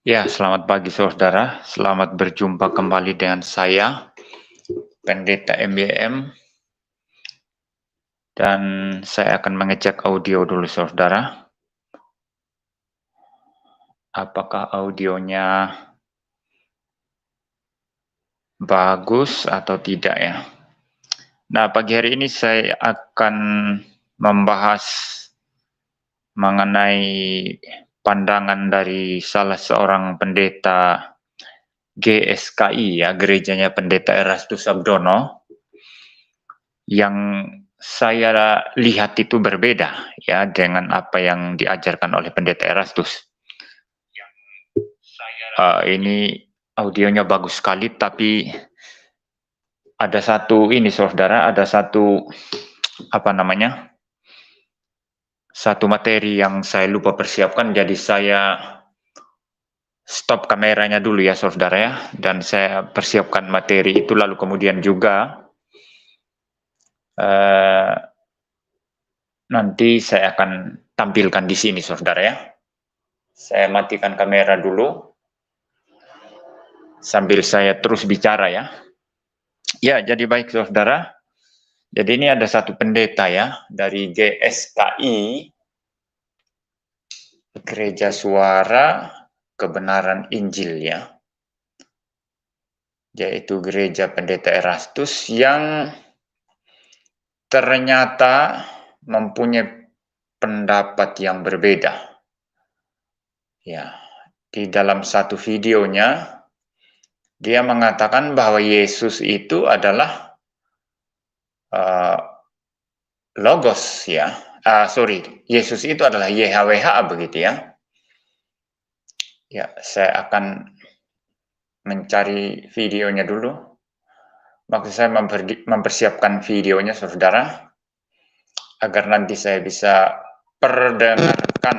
Ya, selamat pagi saudara. Selamat berjumpa kembali dengan saya, Pendeta MBM. Dan saya akan mengecek audio dulu saudara. Apakah audionya bagus atau tidak ya? Nah, pagi hari ini saya akan membahas mengenai pandangan dari salah seorang pendeta GSKI ya, gerejanya Pendeta Erastus Abdono, yang saya lihat itu berbeda ya dengan apa yang diajarkan oleh Pendeta Erastus. Ini audionya bagus sekali, tapi ada satu ini saudara, ada satu satu materi yang saya lupa persiapkan, jadi saya stop kameranya dulu ya saudara ya, dan saya persiapkan materi itu, lalu kemudian juga nanti saya akan tampilkan di sini saudara ya. Saya matikan kamera dulu sambil saya terus bicara ya. Ya, jadi baik saudara. Jadi ini ada satu pendeta ya dari GSKI, Gereja Suara Kebenaran Injil ya. Yaitu Gereja Pendeta Erastus yang ternyata mempunyai pendapat yang berbeda. Ya, di dalam satu videonya dia mengatakan bahwa Yesus itu adalah Logos ya. Yesus itu adalah YHWH begitu ya. Ya, saya akan mencari videonya dulu. Maksud saya mempersiapkan videonya saudara, agar nanti saya bisa perdengarkan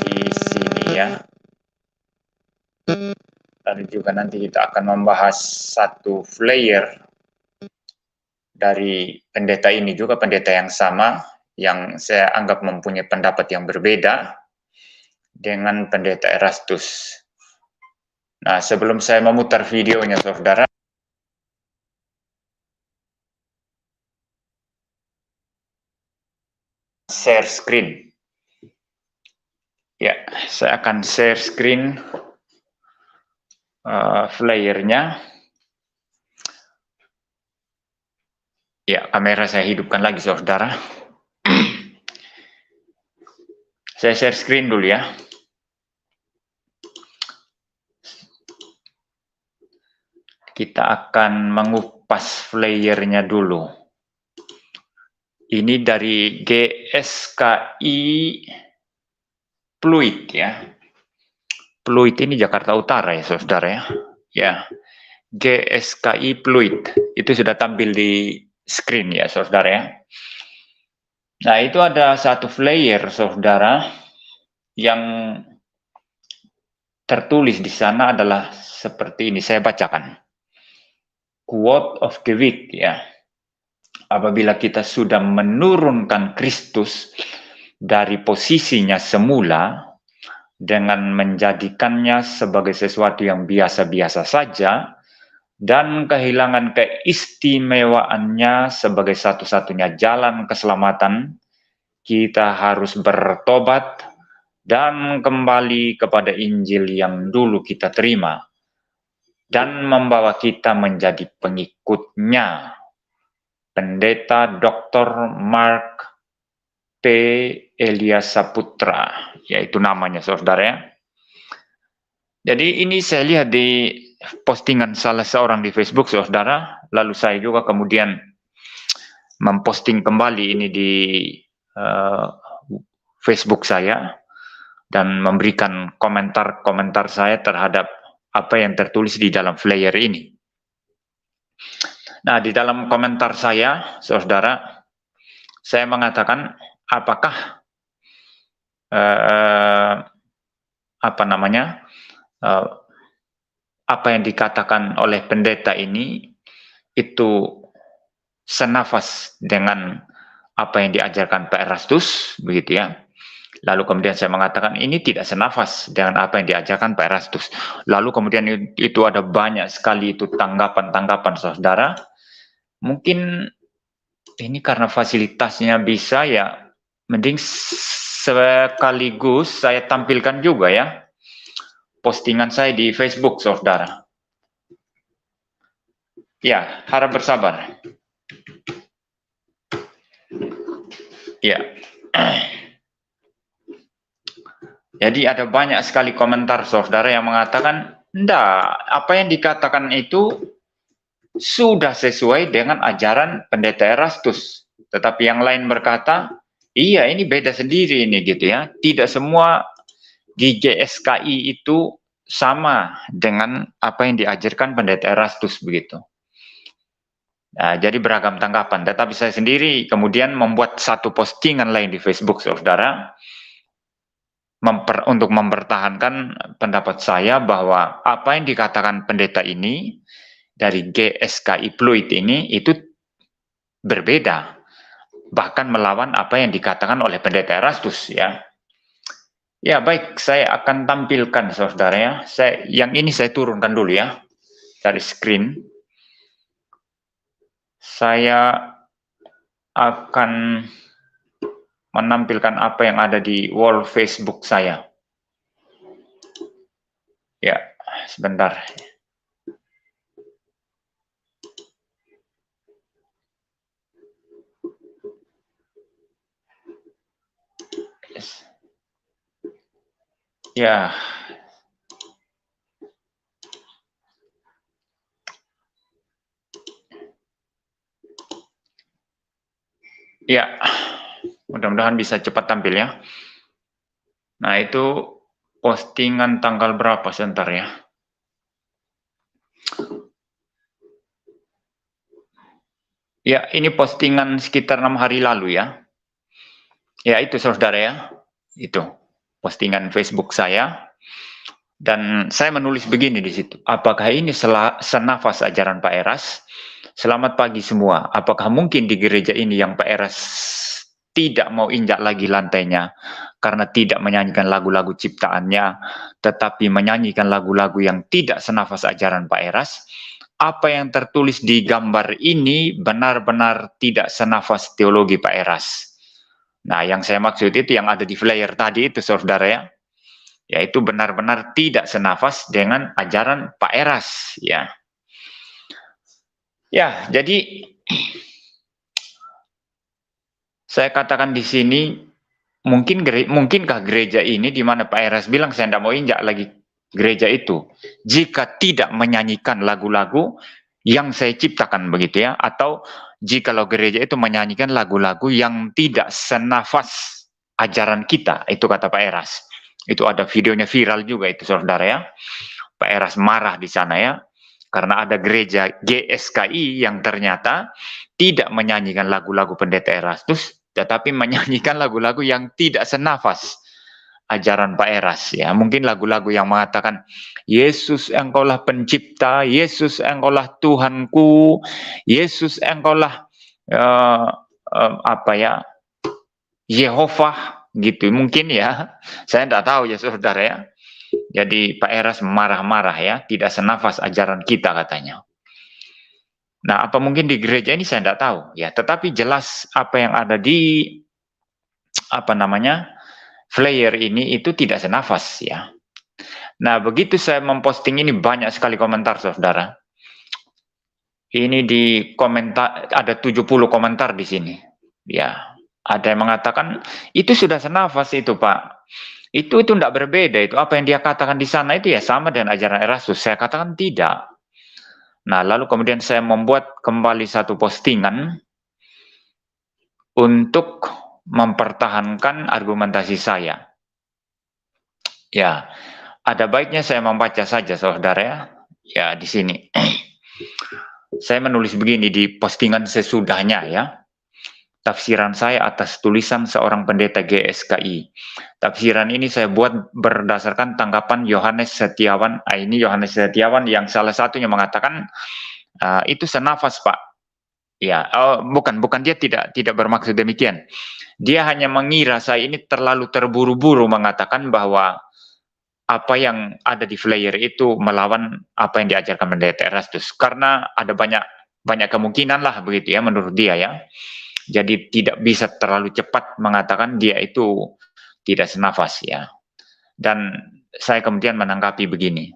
di sini ya. Lalu juga nanti kita akan membahas satu flyer dari pendeta ini juga, pendeta yang sama, yang saya anggap mempunyai pendapat yang berbeda dengan Pendeta Erastus. Nah, sebelum saya memutar videonya saudara, share screen. Ya, saya akan share screen flyernya. Ya, kamera saya hidupkan lagi saudara. Saya share screen dulu ya. Kita akan mengupas flyernya dulu. Ini dari GSKI Pluit ya. Pluit ini Jakarta Utara ya saudara ya. Ya, GSKI Pluit itu sudah tampil di screen ya saudara ya. Nah, itu ada satu flyer saudara yang tertulis di sana adalah seperti ini, saya bacakan. Quote of the week ya. Apabila kita sudah menurunkan Kristus dari posisinya semula dengan menjadikannya sebagai sesuatu yang biasa-biasa saja dan kehilangan keistimewaannya sebagai satu-satunya jalan keselamatan, kita harus bertobat dan kembali kepada Injil yang dulu kita terima dan membawa kita menjadi pengikutnya. Pendeta Dr. Mark P. Elias Saputra, yaitu namanya saudara ya. Jadi ini saya lihat di postingan salah seorang di Facebook saudara, lalu saya juga kemudian memposting kembali ini di Facebook saya dan memberikan komentar-komentar saya terhadap apa yang tertulis di dalam flyer ini. Nah, di dalam komentar saya, saudara, saya mengatakan apakah apa yang dikatakan oleh pendeta ini itu senafas dengan apa yang diajarkan Pak Erastus, begitu ya. Lalu kemudian saya mengatakan ini tidak senafas dengan apa yang diajarkan Pak Erastus. Lalu kemudian itu ada banyak sekali itu tanggapan-tanggapan saudara. Mungkin ini karena fasilitasnya bisa ya, mending sekaligus saya tampilkan juga ya postingan saya di Facebook saudara. Ya, harap bersabar. Ya. Jadi ada banyak sekali komentar saudara yang mengatakan, enggak, apa yang dikatakan itu sudah sesuai dengan ajaran Pendeta Erastus. Tetapi yang lain berkata, iya ini beda sendiri ini gitu ya. Tidak semua di GSKI itu sama dengan apa yang diajarkan Pendeta Erastus begitu. Nah, jadi beragam tanggapan. Tetapi saya sendiri kemudian membuat satu postingan lain di Facebook saudara, untuk mempertahankan pendapat saya bahwa apa yang dikatakan pendeta ini dari GSKI Pluit ini itu berbeda, bahkan melawan apa yang dikatakan oleh Pendeta Erastus ya. Ya baik, saya akan tampilkan saudara ya. Yang ini saya turunkan dulu ya dari screen. Saya akan menampilkan apa yang ada di wall Facebook saya. Ya, sebentar. Yes. Ya. Ya. Mudah-mudahan bisa cepat tampil ya. Nah, itu postingan tanggal berapa sebentar ya. Ya, ini postingan sekitar 6 hari lalu ya. Ya, itu saudara ya. Itu postingan Facebook saya. Dan saya menulis begini di situ. Apakah ini senafas ajaran Pak Eras? Selamat pagi semua. Apakah mungkin di gereja ini yang Pak Eras tidak mau injak lagi lantainya karena tidak menyanyikan lagu-lagu ciptaannya, tetapi menyanyikan lagu-lagu yang tidak senafas ajaran Pak Eras? Apa yang tertulis di gambar ini benar-benar tidak senafas teologi Pak Eras. Nah, yang saya maksud itu yang ada di flyer tadi itu saudara ya. Yaitu benar-benar tidak senafas dengan ajaran Pak Eras ya. Ya, jadi saya katakan di sini mungkinkah gereja ini di mana Pak Eras bilang saya tidak mau injak lagi gereja itu jika tidak menyanyikan lagu-lagu yang saya ciptakan begitu ya, atau jikalau gereja itu menyanyikan lagu-lagu yang tidak senafas ajaran kita, itu kata Pak Eras. Itu ada videonya viral juga itu saudara ya. Pak Eras marah di sana ya, karena ada gereja GSKI yang ternyata tidak menyanyikan lagu-lagu Pendeta Erastus, tetapi menyanyikan lagu-lagu yang tidak senafas ajaran Pak Eras ya. Mungkin lagu-lagu yang mengatakan Yesus engkaulah pencipta, Yesus engkaulah Tuhanku, Yesus engkaulah Yehovah gitu mungkin ya. Saya tidak tahu ya saudara ya. Jadi Pak Eras marah-marah ya, tidak senafas ajaran kita katanya. Nah, apa mungkin di gereja ini saya tidak tahu ya, tetapi jelas apa yang ada di flyer ini itu tidak senafas ya. Nah, begitu saya memposting ini banyak sekali komentar saudara. Ini di komentar ada 70 komentar di sini. Ya, ada yang mengatakan itu sudah senafas itu, Pak. Itu tidak berbeda, itu apa yang dia katakan di sana itu ya sama dengan ajaran Erastus. Saya katakan tidak. Nah, lalu kemudian saya membuat kembali satu postingan untuk mempertahankan argumentasi saya. Ya, ada baiknya saya membaca saja saudara ya. Ya, di sini. Saya menulis begini di postingan sesudahnya ya. Tafsiran saya atas tulisan seorang pendeta GSKI. Tafsiran ini saya buat berdasarkan tanggapan Yohanes Setiawan. Ini Yohanes Setiawan yang salah satunya mengatakan, itu senafas Pak. Ya, bukan dia tidak bermaksud demikian. Dia hanya mengira saya ini terlalu terburu-buru mengatakan bahwa apa yang ada di flyer itu melawan apa yang diajarkan Pendeta Erastus, karena ada banyak kemungkinan lah begitu ya menurut dia ya. Jadi tidak bisa terlalu cepat mengatakan dia itu tidak senafas ya. Dan saya kemudian menanggapi begini,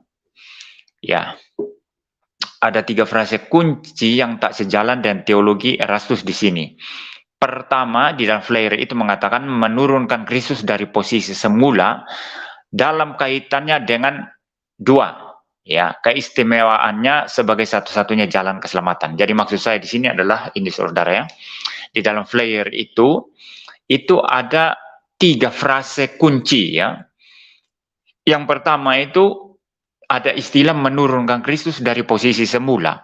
ya, ada 3 frase kunci yang tak sejalan dengan teologi Erastus di sini. Pertama, di dalam flyer itu mengatakan menurunkan Kristus dari posisi semula dalam kaitannya dengan 2, ya, keistimewaannya sebagai satu-satunya jalan keselamatan. Jadi maksud saya di sini adalah ini saudara ya, di dalam flyer itu ada 3 frase kunci ya. Yang pertama itu ada istilah menurunkan Kristus dari posisi semula.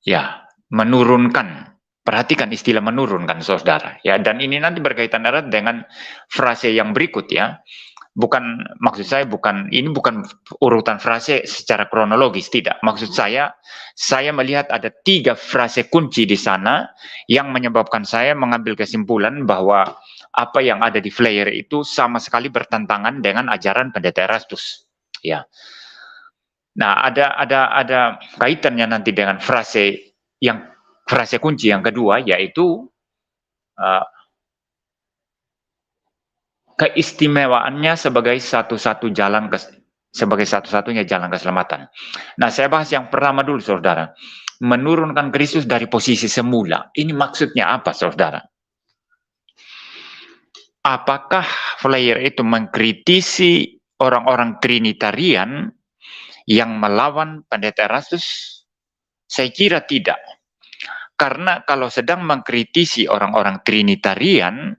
Ya, menurunkan. Perhatikan istilah menurunkan, saudara. Ya, dan ini nanti berkaitan erat dengan frase yang berikut ya. Maksud saya ini bukan urutan frase secara kronologis, tidak. Maksud saya melihat ada 3 frase kunci di sana yang menyebabkan saya mengambil kesimpulan bahwa apa yang ada di flyer itu sama sekali bertentangan dengan ajaran Pendeta Erastus. Ya. Nah, ada kaitannya nanti dengan frase kunci yang kedua, yaitu keistimewaannya sebagai satu-satunya jalan keselamatan. Nah, saya bahas yang pertama dulu, saudara. Menurunkan Kristus dari posisi semula. Ini maksudnya apa, saudara? Apakah flyer itu mengkritisi orang-orang Trinitarian yang melawan Pendeta Erastus? Saya kira tidak. Karena kalau sedang mengkritisi orang-orang Trinitarian,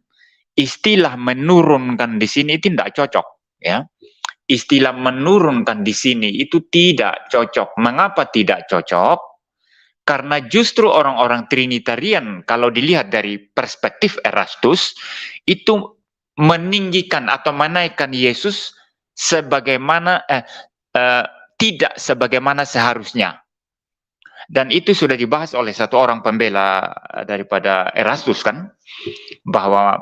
istilah menurunkan di sini tidak cocok, ya. Istilah menurunkan di sini itu tidak cocok. Mengapa tidak cocok? Karena justru orang-orang Trinitarian, kalau dilihat dari perspektif Erastus, itu meninggikan atau menaikkan Yesus sebagaimana tidak sebagaimana seharusnya. Dan itu sudah dibahas oleh satu orang pembela daripada Erastus kan, bahwa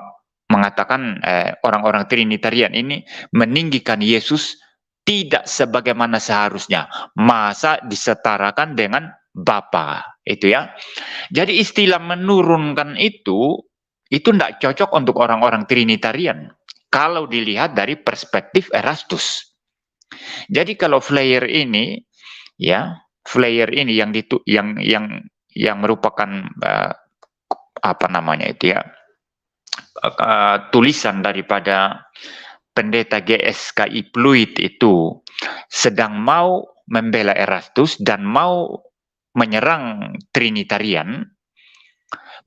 mengatakan orang-orang Trinitarian ini meninggikan Yesus tidak sebagaimana seharusnya, masa disetarakan dengan Bapa, itu ya. Jadi istilah menurunkan itu tidak cocok untuk orang-orang Trinitarian kalau dilihat dari perspektif Erastus. Jadi kalau flyer ini ya, flyer ini yang merupakan apa namanya itu ya, tulisan daripada pendeta GSKI Pluit itu sedang mau membela Erastus dan mau menyerang Trinitarian,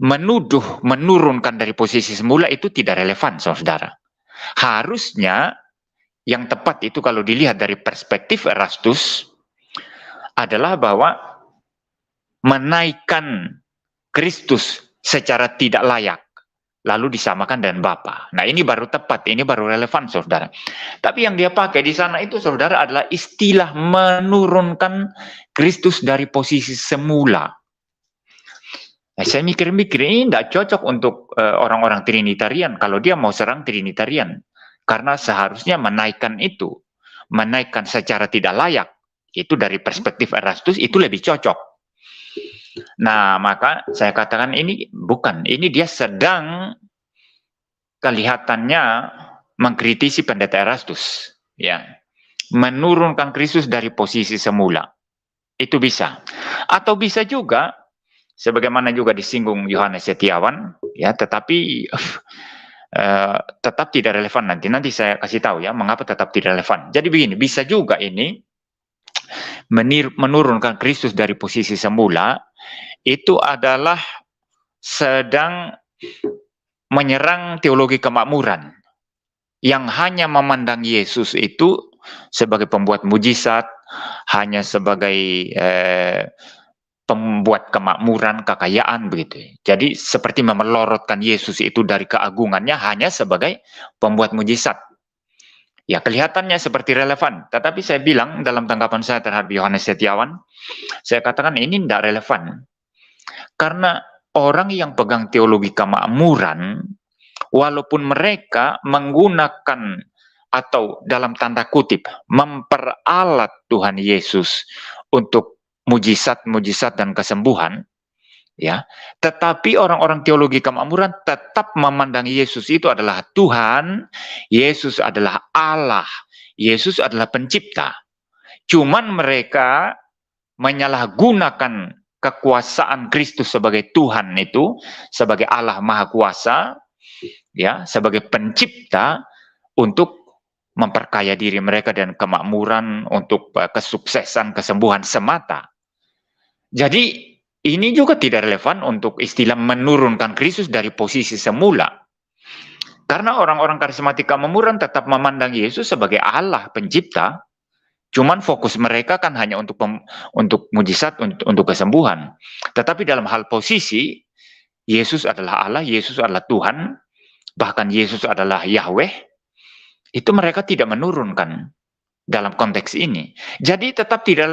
menurunkan dari posisi semula itu tidak relevan, saudara. Harusnya yang tepat itu kalau dilihat dari perspektif Erastus adalah bahwa menaikkan Kristus secara tidak layak, lalu disamakan dengan Bapa. Nah, ini baru tepat, ini baru relevan, saudara. Tapi yang dia pakai di sana itu, saudara, adalah istilah menurunkan Kristus dari posisi semula. Nah, saya mikir-mikir, ini tidak cocok untuk orang-orang Trinitarian kalau dia mau serang Trinitarian. Karena seharusnya menaikkan secara tidak layak. Itu dari perspektif Erastus itu lebih cocok. Nah, maka saya katakan ini bukan. Ini dia sedang kelihatannya mengkritisi Pendeta Erastus. Ya. Menurunkan Kristus dari posisi semula. Itu bisa. Atau bisa juga, sebagaimana juga disinggung Yohanes Setiawan, ya, tetapi tetap tidak relevan nanti. Nanti saya kasih tahu ya, mengapa tetap tidak relevan. Jadi begini, bisa juga ini menurunkan Kristus dari posisi semula itu adalah sedang menyerang teologi kemakmuran yang hanya memandang Yesus itu sebagai pembuat mujizat, hanya sebagai pembuat kemakmuran, kekayaan begitu. Jadi seperti memelorotkan Yesus itu dari keagungannya hanya sebagai pembuat mujizat. Ya, kelihatannya seperti relevan, tetapi saya bilang dalam tanggapan saya terhadap Yohanes Setiawan, saya katakan ini tidak relevan. Karena orang yang pegang teologi kemakmuran, walaupun mereka menggunakan atau dalam tanda kutip memperalat Tuhan Yesus untuk mujizat-mujizat dan kesembuhan, ya, tetapi orang-orang teologi kemakmuran tetap memandang Yesus itu adalah Tuhan, Yesus adalah Allah, Yesus adalah pencipta. Cuman mereka menyalahgunakan kekuasaan Kristus sebagai Tuhan itu, sebagai Allah Maha Kuasa, ya, sebagai pencipta, untuk memperkaya diri mereka dan kemakmuran, untuk kesuksesan, kesembuhan semata. Jadi ini juga tidak relevan untuk istilah menurunkan Kristus dari posisi semula. Karena orang-orang karismatik kemakmuran tetap memandang Yesus sebagai Allah pencipta, cuman fokus mereka kan hanya untuk mujizat, untuk kesembuhan. Tetapi dalam hal posisi, Yesus adalah Allah, Yesus adalah Tuhan, bahkan Yesus adalah Yahweh, itu mereka tidak menurunkan dalam konteks ini. Jadi tetap tidak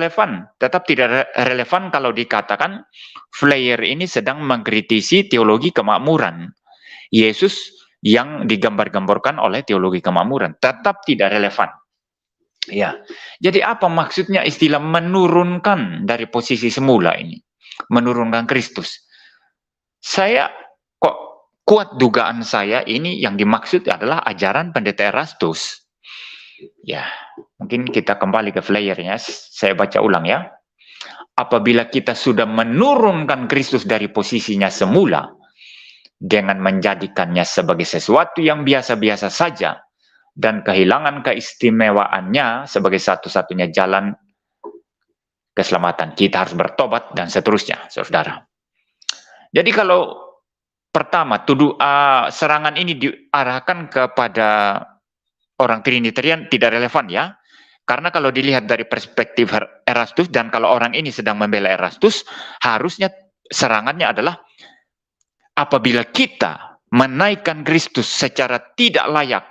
relevan kalau dikatakan Flair ini sedang mengkritisi teologi kemakmuran. Yesus yang digambar-gambarkan oleh teologi kemakmuran tetap tidak relevan. Ya, jadi apa maksudnya istilah menurunkan dari posisi semula ini? Menurunkan Kristus. Saya kok kuat dugaan saya ini yang dimaksud adalah ajaran Pendeta Erastus. Ya, mungkin kita kembali ke flyernya, saya baca ulang ya. Apabila kita sudah menurunkan Kristus dari posisinya semula, dengan menjadikannya sebagai sesuatu yang biasa-biasa saja, dan kehilangan keistimewaannya sebagai satu-satunya jalan keselamatan. Kita harus bertobat dan seterusnya, saudara. Jadi kalau pertama, serangan ini diarahkan kepada orang Trinitarian tidak relevan ya. Karena kalau dilihat dari perspektif Erastus, dan kalau orang ini sedang membela Erastus, harusnya serangannya adalah apabila kita menaikkan Kristus secara tidak layak,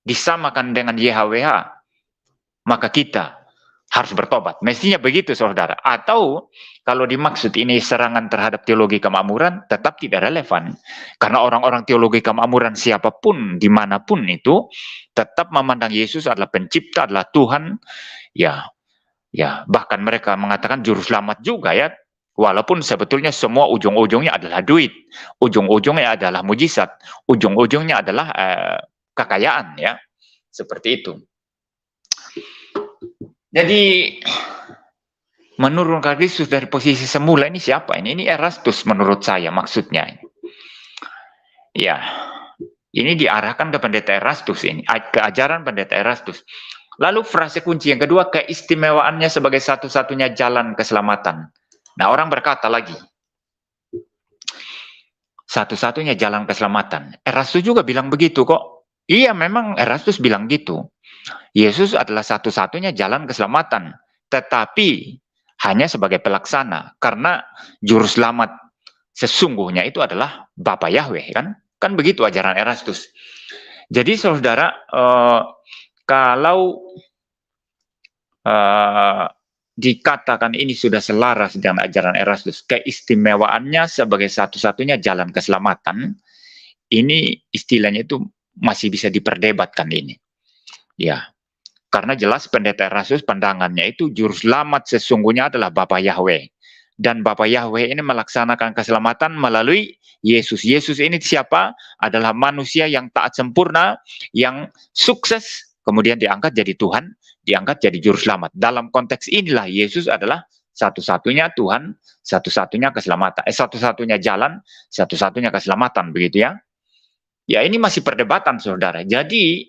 disamakan dengan YHWH, maka kita harus bertobat. Mestinya begitu, saudara. Atau kalau dimaksud ini serangan terhadap teologi kemakmuran, tetap tidak relevan. Karena orang-orang teologi kemakmuran siapapun, dimanapun itu, tetap memandang Yesus adalah pencipta, adalah Tuhan. Ya, bahkan mereka mengatakan juru selamat juga ya. Walaupun sebetulnya semua ujung-ujungnya adalah duit, ujung-ujungnya adalah mujizat, ujung-ujungnya adalah kekayaan ya, seperti itu. Jadi menurunkan Kristus dari posisi semula ini siapa ini? Ini Erastus menurut saya maksudnya. Ya, ini diarahkan ke Pendeta Erastus ini, ke ajaran Pendeta Erastus. Lalu frase kunci yang kedua, keistimewaannya sebagai satu-satunya jalan keselamatan. Nah, orang berkata lagi, satu-satunya jalan keselamatan. Erastus juga bilang begitu kok. Iya, memang Erastus bilang gitu. Yesus adalah satu-satunya jalan keselamatan, tetapi hanya sebagai pelaksana, karena juru selamat sesungguhnya itu adalah Bapa Yahweh, kan? Kan begitu ajaran Erastus. Jadi saudara, kalau dikatakan ini sudah selaras dengan ajaran Erastus, keistimewaannya sebagai satu-satunya jalan keselamatan, ini istilahnya itu masih bisa diperdebatkan ini. Ya, karena jelas Pendeta Erastus pandangannya itu juru selamat sesungguhnya adalah Bapa Yahweh. Dan Bapa Yahweh ini melaksanakan keselamatan melalui Yesus. Yesus ini siapa? Adalah manusia yang taat sempurna, yang sukses, kemudian diangkat jadi Tuhan, diangkat jadi juru selamat. Dalam konteks inilah Yesus adalah satu-satunya Tuhan, satu-satunya keselamatan, satu-satunya jalan, satu-satunya keselamatan, begitu ya. Ya, ini masih perdebatan, saudara. Jadi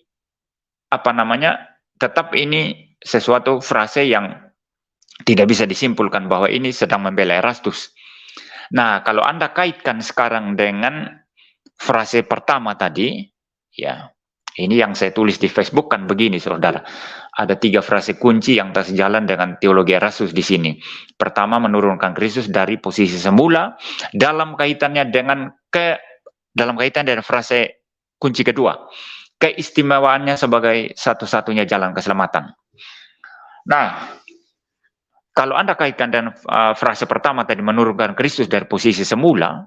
tetap ini sesuatu frase yang tidak bisa disimpulkan bahwa ini sedang membela Erastus. Nah, kalau Anda kaitkan sekarang dengan frase pertama tadi, ya, ini yang saya tulis di Facebook kan begini, saudara. Ada 3 frase kunci yang tak sejalan dengan teologi Erastus di sini. Pertama, menurunkan Kristus dari posisi semula dalam kaitannya dengan frase kunci kedua, keistimewaannya sebagai satu-satunya jalan keselamatan. Nah, Kalau Anda kaitkan dengan frase pertama tadi menurunkan Kristus dari posisi semula,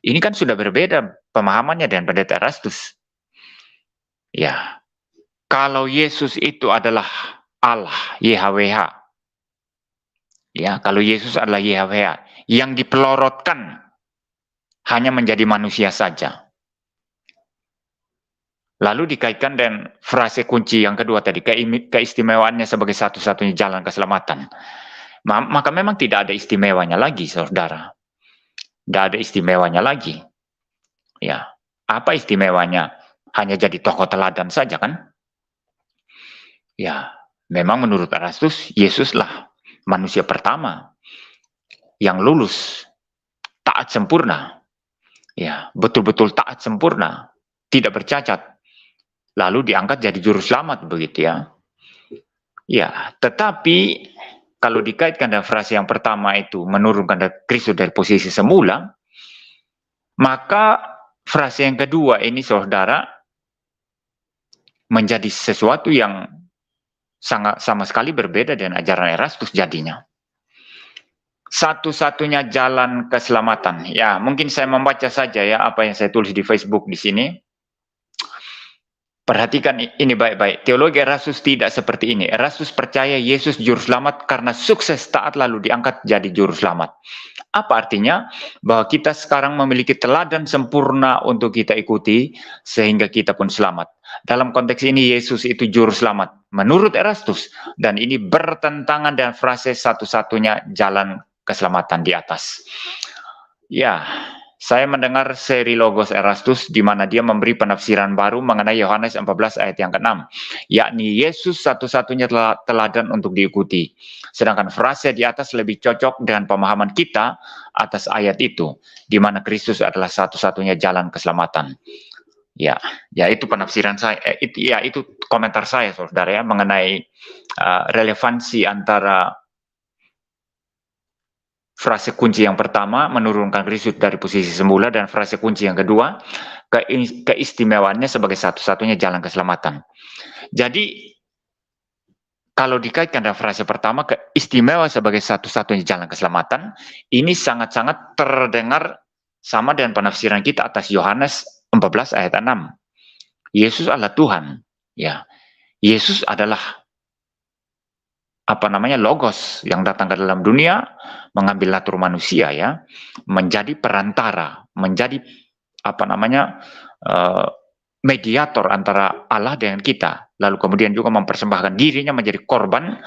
ini kan sudah berbeda pemahamannya dengan pendeta Erastus. Ya, kalau Yesus itu adalah Allah, YHWH. Ya, kalau Yesus adalah YHWH yang dipelorotkan hanya menjadi manusia saja. Lalu dikaitkan dengan frase kunci yang kedua tadi, keistimewaannya sebagai satu-satunya jalan keselamatan. Maka memang tidak ada istimewanya lagi, saudara. Tidak ada istimewanya lagi. Ya, apa istimewanya? Hanya jadi tokoh teladan saja kan? Ya, memang menurut Erastus, Yesuslah manusia pertama yang lulus, taat sempurna. Ya, betul-betul taat sempurna, tidak bercacat. Lalu diangkat jadi juru selamat begitu ya. Ya, tetapi kalau dikaitkan dengan frase yang pertama itu menurunkan Kristus dari posisi semula, maka frase yang kedua ini saudara menjadi sesuatu yang sangat sama sekali berbeda dengan ajaran Erastus jadinya. Satu-satunya jalan keselamatan. Ya, mungkin saya membaca saja ya apa yang saya tulis di Facebook di sini. Perhatikan ini baik-baik. Teologi Erastus tidak seperti ini. Erastus percaya Yesus juru selamat karena sukses taat lalu diangkat jadi juru selamat. Apa artinya? Bahwa kita sekarang memiliki teladan sempurna untuk kita ikuti sehingga kita pun selamat. Dalam konteks ini Yesus itu juru selamat menurut Erastus, dan ini bertentangan dengan frase satu-satunya jalan keselamatan di atas. Ya, saya mendengar seri Logos Erastus di mana dia memberi penafsiran baru mengenai Yohanes 14 ayat yang ke-6, yakni Yesus satu-satunya teladan untuk diikuti. Sedangkan frase di atas lebih cocok dengan pemahaman kita atas ayat itu, di mana Kristus adalah satu-satunya jalan keselamatan. Ya, itu penafsiran saya. Itu komentar saya, saudara ya, mengenai relevansi antara frase kunci yang pertama, menurunkan Kristus dari posisi semula, dan frase kunci yang kedua, keistimewaannya sebagai satu-satunya jalan keselamatan. Jadi, kalau dikaitkan dengan frase pertama, keistimewa sebagai satu-satunya jalan keselamatan, ini sangat-sangat terdengar sama dengan penafsiran kita atas Yohanes 14 ayat 6. Yesus adalah Tuhan. Ya, Yesus adalah logos yang datang ke dalam dunia, mengambil natur manusia ya, menjadi perantara, menjadi mediator antara Allah dengan kita, lalu kemudian juga mempersembahkan dirinya menjadi korban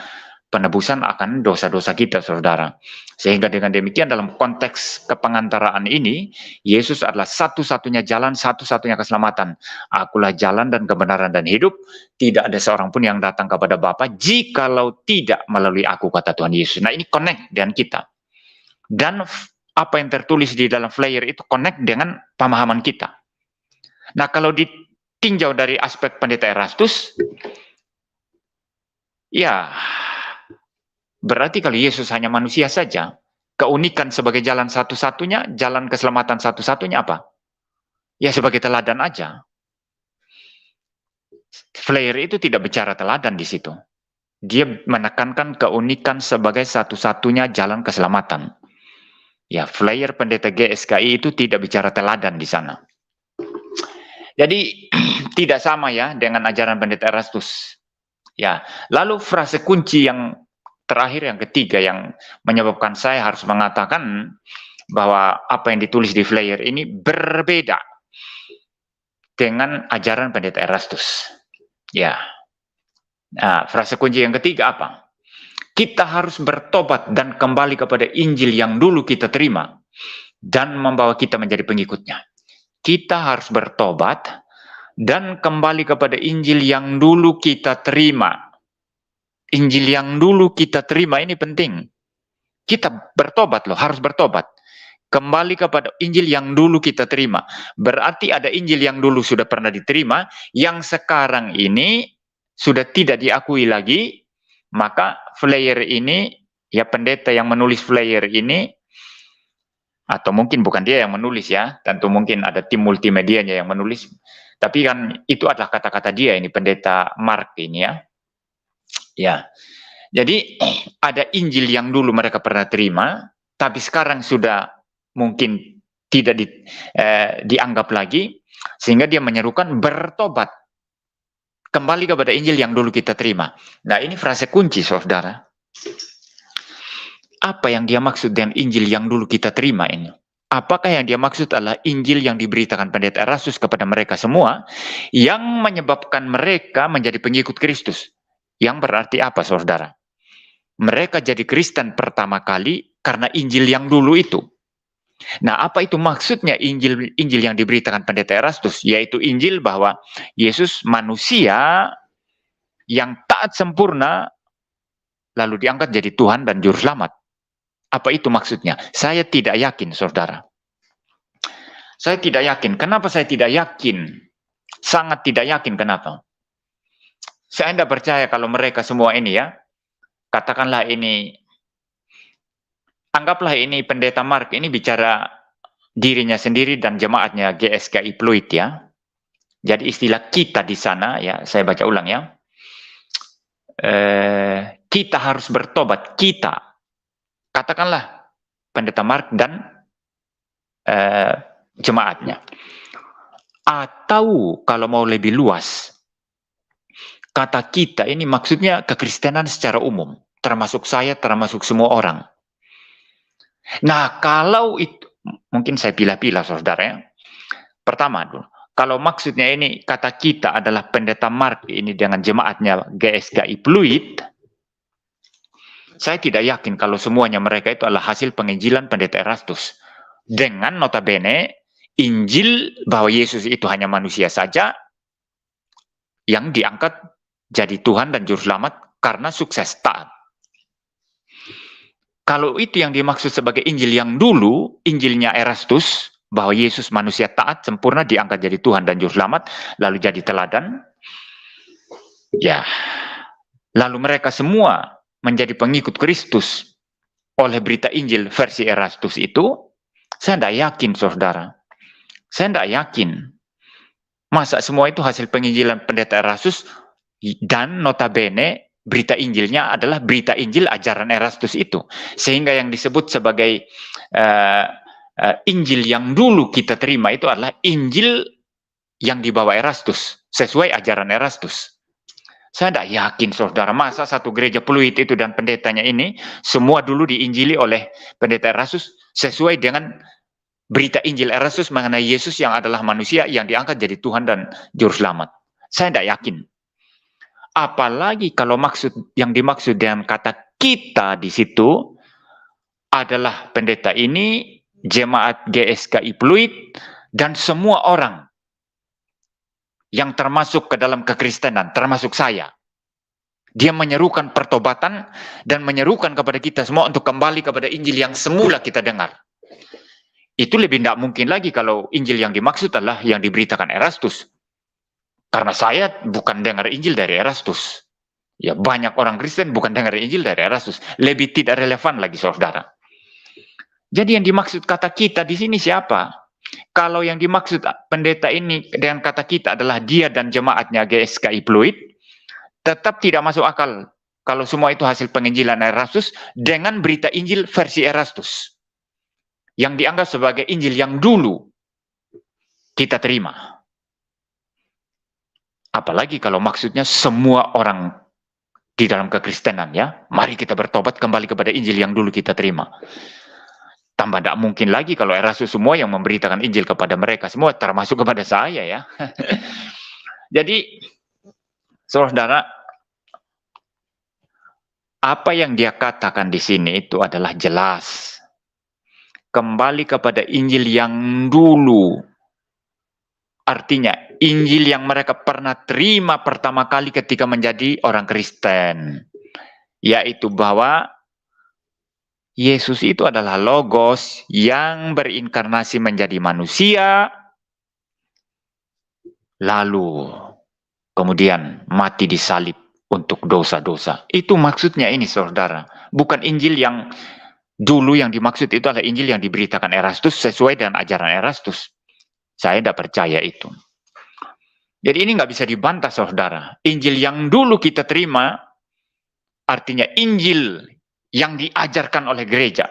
penebusan akan dosa-dosa kita, saudara. Sehingga dengan demikian dalam konteks kepengantaraan ini, Yesus adalah satu-satunya jalan, satu-satunya keselamatan. Akulah jalan dan kebenaran dan hidup. Tidak ada seorang pun yang datang kepada Bapa jikalau tidak melalui aku, kata Tuhan Yesus. Nah, ini connect dengan kita. Dan apa yang tertulis di dalam flyer itu connect dengan pemahaman kita. Nah, kalau ditinjau dari aspek pendeta Erastus, ya, berarti kalau Yesus hanya manusia saja, keunikan sebagai jalan satu-satunya, jalan keselamatan satu-satunya apa? Ya, sebagai teladan aja. Flyer itu tidak bicara teladan di situ. Dia menekankan keunikan sebagai satu-satunya jalan keselamatan. Ya, flyer pendeta GSKI itu tidak bicara teladan di sana. Jadi tidak sama ya dengan ajaran pendeta Erastus. Ya, lalu frase kunci yang terakhir, yang ketiga, yang menyebabkan saya harus mengatakan bahwa apa yang ditulis di flyer ini berbeda dengan ajaran pendeta Erastus. Ya, nah, frase kunci yang ketiga apa? Kita harus bertobat dan kembali kepada Injil yang dulu kita terima dan membawa kita menjadi pengikutnya. Kita harus bertobat dan kembali kepada Injil yang dulu kita terima. Injil yang dulu kita terima ini penting. Kita bertobat loh, harus bertobat. Kembali kepada Injil yang dulu kita terima. Berarti ada Injil yang dulu sudah pernah diterima, yang sekarang ini sudah tidak diakui lagi. Maka flyer ini, ya pendeta yang menulis flyer ini, atau mungkin bukan dia yang menulis ya, tentu mungkin ada tim multimedianya yang menulis. Tapi kan itu adalah kata-kata dia ini, pendeta Mark ini ya. Ya, Jadi ada Injil yang dulu mereka pernah terima, tapi sekarang sudah mungkin tidak dianggap lagi, sehingga dia menyerukan bertobat. Kembali kepada Injil yang dulu kita terima. Nah, ini frase kunci, saudara. Apa yang dia maksud dengan Injil yang dulu kita terima ini? Apakah yang dia maksud adalah Injil yang diberitakan pendeta Erastus kepada mereka semua, yang menyebabkan mereka menjadi pengikut Kristus? Yang berarti apa, saudara? Mereka jadi Kristen pertama kali karena Injil yang dulu itu. Nah, apa itu maksudnya Injil yang diberitakan pendeta Erastus? Yaitu Injil bahwa Yesus manusia yang taat sempurna, lalu diangkat jadi Tuhan dan Juru Selamat. Apa itu maksudnya? Saya tidak yakin, saudara. Saya tidak yakin. Kenapa saya tidak yakin? Sangat tidak yakin. Kenapa? Saya tidak percaya kalau mereka semua ini ya, katakanlah ini, anggaplah ini pendeta Mark ini bicara dirinya sendiri dan jemaatnya GSKI Pluit ya. Jadi istilah kita di sana ya, saya baca ulang ya. Kita harus bertobat, kita. Katakanlah pendeta Mark dan jemaatnya. Atau kalau mau lebih luas, kata kita ini maksudnya kekristenan secara umum, termasuk saya, termasuk semua orang. Nah, kalau itu, mungkin saya pilih-pilih, saudara ya. Pertama dulu, kalau maksudnya ini kata kita adalah pendeta Mark ini dengan jemaatnya GSKI Pluit, saya tidak yakin kalau semuanya mereka itu adalah hasil penginjilan pendeta Erastus. Dengan notabene, Injil bahwa Yesus itu hanya manusia saja yang diangkat jadi Tuhan dan Juru Selamat karena sukses taat. Kalau itu yang dimaksud sebagai Injil yang dulu, Injilnya Erastus, bahwa Yesus manusia taat, sempurna, diangkat jadi Tuhan dan Juru Selamat, lalu jadi teladan, ya, lalu mereka semua menjadi pengikut Kristus oleh berita Injil versi Erastus itu, saya tidak yakin, saudara. Saya tidak yakin. Masa semua itu hasil penginjilan pendeta Erastus, dan notabene berita Injilnya adalah berita Injil ajaran Erastus itu. Sehingga yang disebut sebagai Injil yang dulu kita terima itu adalah Injil yang dibawa Erastus, sesuai ajaran Erastus. Saya tidak yakin, saudara, masa satu gereja Pluit itu dan pendetanya ini semua dulu diinjili oleh pendeta Erastus sesuai dengan berita Injil Erastus mengenai Yesus yang adalah manusia yang diangkat jadi Tuhan dan Juru Selamat. Saya tidak yakin. Apalagi kalau yang dimaksud dengan kata kita di situ adalah pendeta ini, jemaat GSKI Pluit, dan semua orang yang termasuk ke dalam kekristenan, termasuk saya. Dia menyerukan pertobatan dan menyerukan kepada kita semua untuk kembali kepada Injil yang semula kita dengar. Itu lebih tidak mungkin lagi kalau Injil yang dimaksud adalah yang diberitakan Erastus. Karena saya bukan dengar Injil dari Erastus. Ya, banyak orang Kristen bukan dengar Injil dari Erastus. Lebih tidak relevan lagi, saudara. Jadi yang dimaksud kata kita di sini siapa? Kalau yang dimaksud pendeta ini dengan kata kita adalah dia dan jemaatnya GSKI Pluit, tetap tidak masuk akal kalau semua itu hasil penginjilan Erastus dengan berita Injil versi Erastus yang dianggap sebagai Injil yang dulu kita terima. Apalagi kalau maksudnya semua orang di dalam kekristenan ya, mari kita bertobat kembali kepada Injil yang dulu kita terima. Tambah tidak mungkin lagi kalau Erastus semua yang memberitakan Injil kepada mereka semua, termasuk kepada saya ya. Jadi, saudara, apa yang dia katakan di sini itu adalah jelas. Kembali kepada Injil yang dulu. Artinya, Injil yang mereka pernah terima pertama kali ketika menjadi orang Kristen. Yaitu bahwa Yesus itu adalah Logos yang berinkarnasi menjadi manusia, lalu kemudian mati di salib untuk dosa-dosa. Itu maksudnya ini, saudara. Bukan Injil yang dulu yang dimaksud itu adalah Injil yang diberitakan Erastus sesuai dengan ajaran Erastus. Saya tidak percaya itu. Jadi ini nggak bisa dibantah, saudara. Injil yang dulu kita terima artinya Injil yang diajarkan oleh gereja,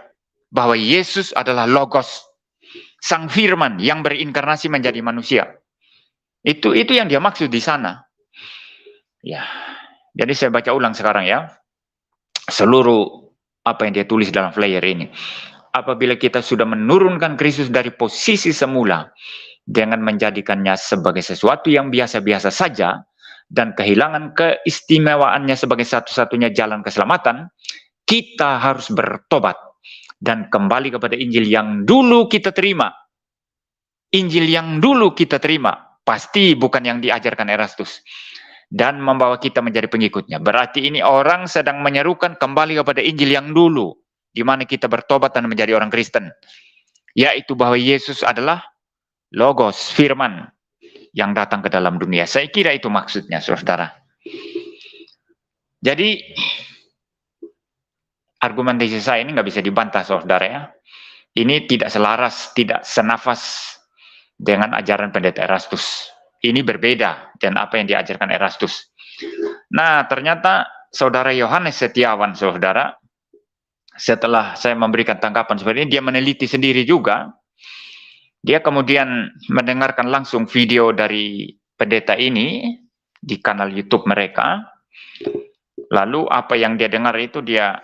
bahwa Yesus adalah Logos, Sang Firman yang berinkarnasi menjadi manusia. Itu yang dia maksud di sana. Ya, jadi saya baca ulang sekarang ya, seluruh apa yang dia tulis dalam flyer ini. Apabila kita sudah menurunkan Kristus dari posisi semula dengan menjadikannya sebagai sesuatu yang biasa-biasa saja dan kehilangan keistimewaannya sebagai satu-satunya jalan keselamatan, kita harus bertobat dan kembali kepada Injil yang dulu kita terima. Injil yang dulu kita terima, pasti bukan yang diajarkan Erastus, dan membawa kita menjadi pengikutnya. Berarti ini orang sedang menyerukan kembali kepada Injil yang dulu, di mana kita bertobat dan menjadi orang Kristen, yaitu bahwa Yesus adalah Logos, Firman yang datang ke dalam dunia. Saya kira itu maksudnya, saudara. Jadi argumentasi saya ini nggak bisa dibantah, saudara ya. Ini tidak selaras, tidak senafas dengan ajaran pendeta Erastus. Ini berbeda dengan apa yang diajarkan Erastus. Nah, ternyata saudara Yohanes Setiawan, saudara, setelah saya memberikan tanggapan seperti ini, dia meneliti sendiri juga. Dia kemudian mendengarkan langsung video dari pendeta ini di kanal YouTube mereka. Lalu apa yang dia dengar itu dia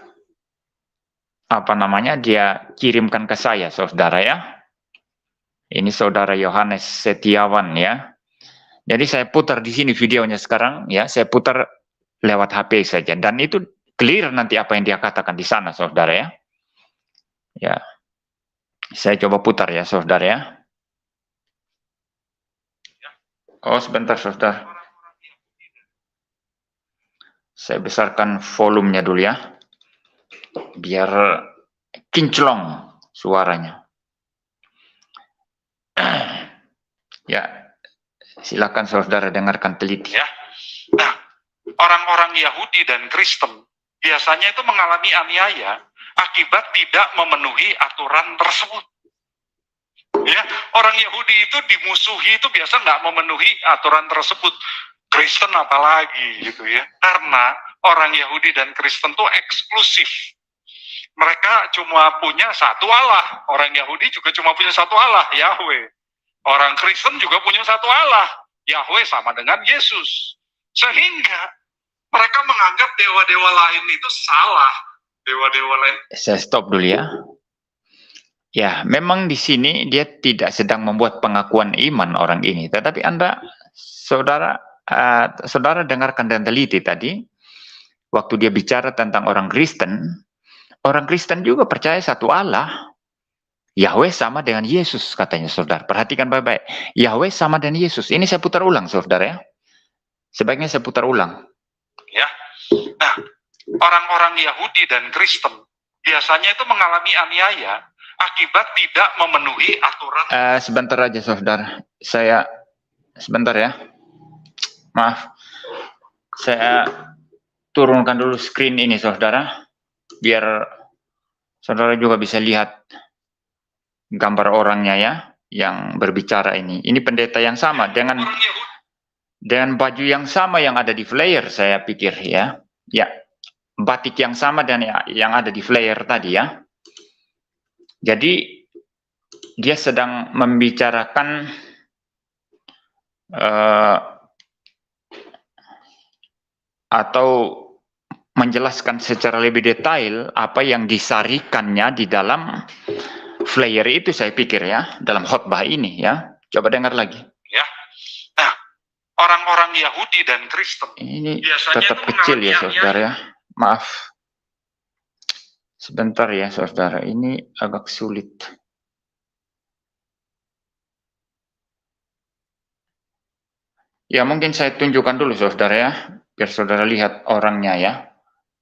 dia kirimkan ke saya, saudara ya. Ini saudara Yohanes Setiawan ya. Jadi saya putar di sini videonya sekarang ya, saya putar lewat HP saja dan itu clear nanti apa yang dia katakan di sana, saudara ya. Ya. Saya coba putar ya, saudara ya. Oh, sebentar, saudara. Saya besarkan volumenya dulu ya. Biar kinclong suaranya. Ya, silakan saudara dengarkan teliti. Ya. Nah, orang-orang Yahudi dan Kristen biasanya itu mengalami aniaya akibat tidak memenuhi aturan tersebut. Ya, orang Yahudi itu dimusuhi itu biasa nggak memenuhi aturan tersebut. Kristen apalagi gitu ya. Karena orang Yahudi dan Kristen itu eksklusif. Mereka cuma punya satu Allah. Orang Yahudi juga cuma punya satu Allah, Yahweh. Orang Kristen juga punya satu Allah, Yahweh sama dengan Yesus. Sehingga mereka menganggap dewa-dewa lain itu salah. Dewa-dewa lain. Saya stop dulu ya. Ya, memang di sini dia tidak sedang membuat pengakuan iman orang ini. Tetapi Anda, saudara dengarkan dan teliti tadi, waktu dia bicara tentang orang Kristen juga percaya satu Allah. Yahweh sama dengan Yesus, katanya saudara. Perhatikan baik-baik. Yahweh sama dengan Yesus. Ini saya putar ulang, saudara ya. Sebaiknya saya putar ulang. Ya. Nah, orang-orang Yahudi dan Kristen biasanya itu mengalami aniaya akibat tidak memenuhi aturan. Sebentar aja, saudara. Saya sebentar ya. Maaf. Saya turunkan dulu screen ini, saudara. Biar saudara juga bisa lihat gambar orangnya ya, yang berbicara ini. Ini pendeta yang sama dengan baju yang sama yang ada di flyer, saya pikir ya. Ya, batik yang sama dan yang ada di flyer tadi ya. Jadi dia sedang membicarakan atau menjelaskan secara lebih detail apa yang disarikannya di dalam flyer itu, saya pikir ya, dalam khotbah ini ya. Coba dengar lagi. Ya. Nah, orang-orang Yahudi dan Kristen ini tetap kecil ya, saudara ya. Maaf. Sebentar ya, saudara. Ini agak sulit. Ya, mungkin saya tunjukkan dulu, saudara ya. Biar saudara lihat orangnya ya.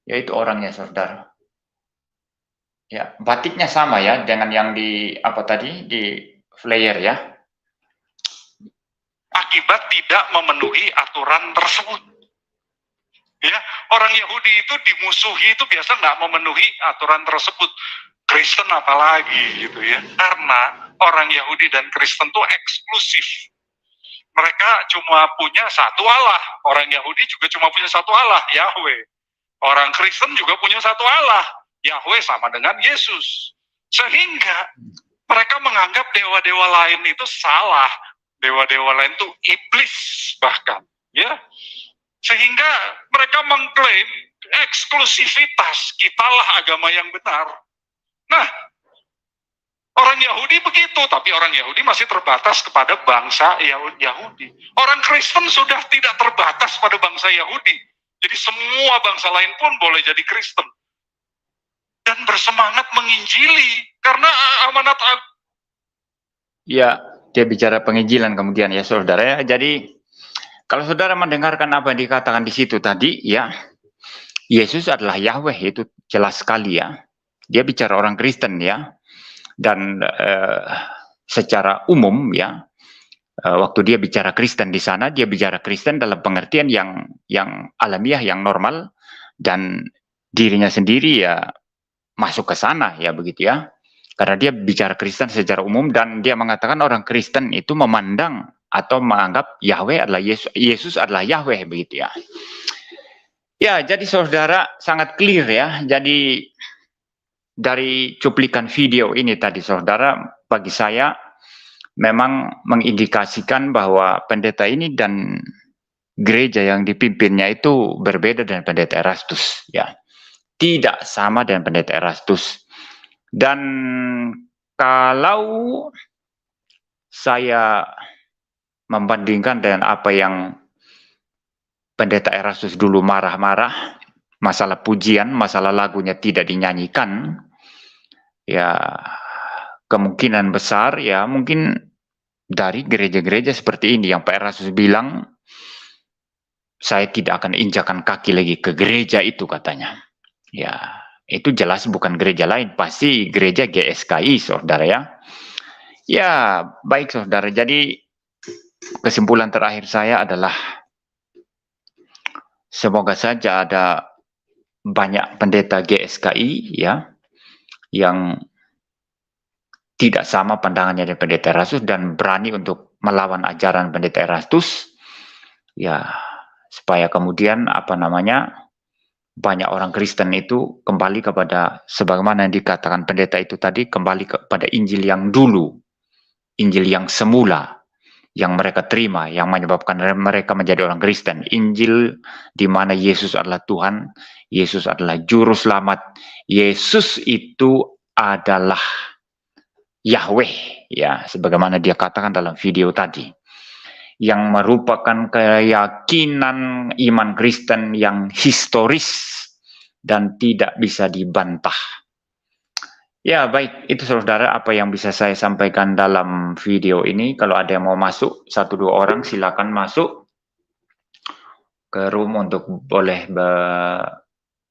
Yaitu orangnya, saudara. Ya, batiknya sama ya dengan yang di di flyer ya. Akibat tidak memenuhi aturan tersebut. Ya, orang Yahudi itu dimusuhi itu biasa nggak memenuhi aturan tersebut. Kristen apalagi gitu ya. Karena orang Yahudi dan Kristen itu eksklusif. Mereka cuma punya satu Allah. Orang Yahudi juga cuma punya satu Allah, Yahweh. Orang Kristen juga punya satu Allah, Yahweh sama dengan Yesus. Sehingga mereka menganggap dewa-dewa lain itu salah, dewa-dewa lain itu iblis bahkan, ya. Sehingga mereka mengklaim eksklusivitas, kitalah agama yang benar. Nah, orang Yahudi begitu, tapi orang Yahudi masih terbatas kepada bangsa Yahudi. Orang Kristen sudah tidak terbatas pada bangsa Yahudi. Jadi semua bangsa lain pun boleh jadi Kristen. Dan bersemangat menginjili, karena amanat Ya, dia bicara penginjilan kemudian ya saudara ya. Jadi kalau saudara mendengarkan apa yang dikatakan di situ tadi, ya, Yesus adalah Yahweh, itu jelas sekali ya. Dia bicara orang Kristen ya. Dan secara umum ya, waktu dia bicara Kristen di sana, dia bicara Kristen dalam pengertian yang alamiah, yang normal, dan dirinya sendiri ya masuk ke sana ya begitu ya. Karena dia bicara Kristen secara umum dan dia mengatakan orang Kristen itu memandang atau menganggap Yahweh adalah Yesus adalah Yahweh begitu ya. Ya, jadi saudara sangat clear ya. Jadi dari cuplikan video ini tadi saudara, bagi saya memang mengindikasikan bahwa pendeta ini dan gereja yang dipimpinnya itu berbeda dengan pendeta Erastus ya. Tidak sama dengan pendeta Erastus. Dan kalau saya membandingkan dengan apa yang pendeta Erastus dulu marah-marah, masalah pujian, masalah lagunya tidak dinyanyikan, ya kemungkinan besar ya mungkin dari gereja-gereja seperti ini yang Pak Erastus bilang, saya tidak akan injakan kaki lagi ke gereja itu katanya. Ya, itu jelas bukan gereja lain, pasti gereja GSKI saudara ya. Ya, baik saudara, jadi kesimpulan terakhir saya adalah semoga saja ada banyak pendeta GSKI ya yang tidak sama pandangannya dengan pendeta Erastus dan berani untuk melawan ajaran pendeta Erastus ya, supaya kemudian banyak orang Kristen itu kembali kepada sebagaimana yang dikatakan pendeta itu tadi, kembali kepada Injil yang dulu, Injil yang semula yang mereka terima, yang menyebabkan mereka menjadi orang Kristen. Injil di mana Yesus adalah Tuhan, Yesus adalah juru selamat, Yesus itu adalah Yahweh, ya, sebagaimana dia katakan dalam video tadi, yang merupakan keyakinan iman Kristen yang historis dan tidak bisa dibantah. Ya, baik, itu saudara apa yang bisa saya sampaikan dalam video ini. Kalau ada yang mau masuk, 1-2 orang silakan masuk ke room untuk boleh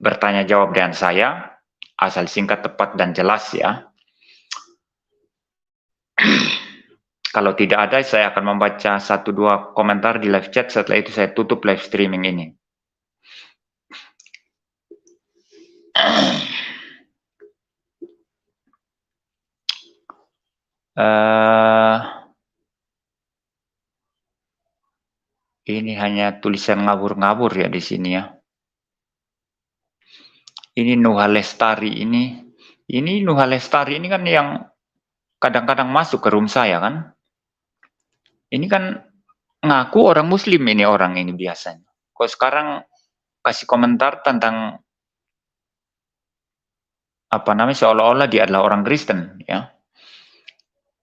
bertanya jawab dengan saya, asal singkat, tepat, dan jelas ya. Kalau tidak ada, saya akan membaca 1-2 komentar di live chat, setelah itu saya tutup live streaming ini. Ini hanya tulisan ngabur-ngabur ya di sini ya. Ini Nuha Lestari ini. Ini Nuha Lestari ini kan yang kadang-kadang masuk ke room saya kan. Ini kan ngaku orang Muslim ini orang ini biasanya. Kok sekarang kasih komentar tentang seolah-olah dia adalah orang Kristen ya.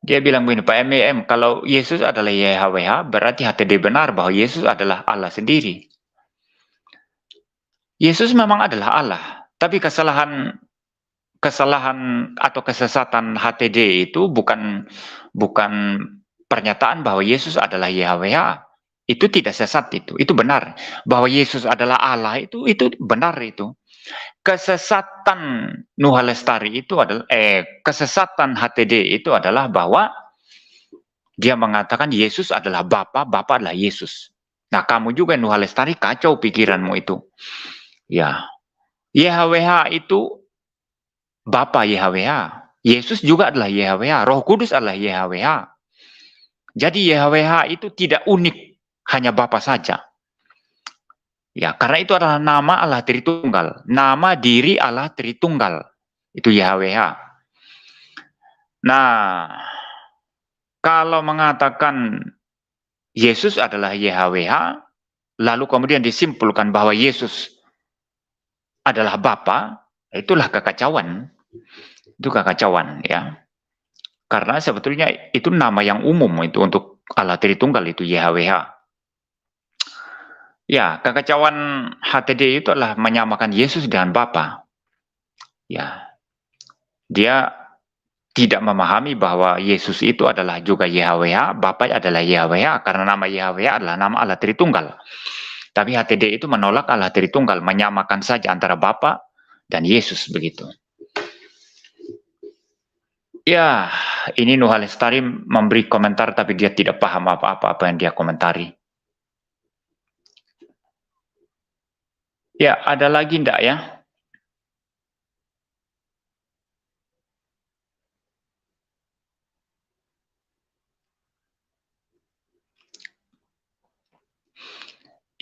Dia bilang begini, Pak MEM, kalau Yesus adalah YHWH, berarti HTD benar bahwa Yesus adalah Allah sendiri. Yesus memang adalah Allah, tapi kesalahan atau kesesatan HTD itu bukan pernyataan bahwa Yesus adalah YHWH. Itu tidak sesat itu benar. Bahwa Yesus adalah Allah itu benar itu. Kesesatan Nuha Lestari itu adalah kesesatan HTD itu adalah bahwa dia mengatakan Yesus adalah Bapa adalah Yesus. Nah, kamu juga Nuha Lestari kacau pikiranmu itu. Ya. YHWH itu Bapa YHWH. Yesus juga adalah YHWH, Roh Kudus adalah YHWH. Jadi YHWH itu tidak unik hanya Bapa saja. Ya, karena itu adalah nama Allah Tritunggal. Nama diri Allah Tritunggal. Itu YHWH. Nah, kalau mengatakan Yesus adalah YHWH, lalu kemudian disimpulkan bahwa Yesus adalah Bapa, itulah kekacauan. Itu kekacauan, ya. Karena sebetulnya itu nama yang umum itu untuk Allah Tritunggal, itu YHWH. Ya, kekacauan HTD itu adalah menyamakan Yesus dengan Bapa. Ya, dia tidak memahami bahwa Yesus itu adalah juga YHWH, Bapa adalah YHWH, karena nama YHWH adalah nama Allah Tritunggal. Tapi HTD itu menolak Allah Tritunggal, menyamakan saja antara Bapa dan Yesus begitu. Ya, ini Nuh Lestari memberi komentar tapi dia tidak paham apa-apa yang dia komentari. Ya, ada lagi enggak ya?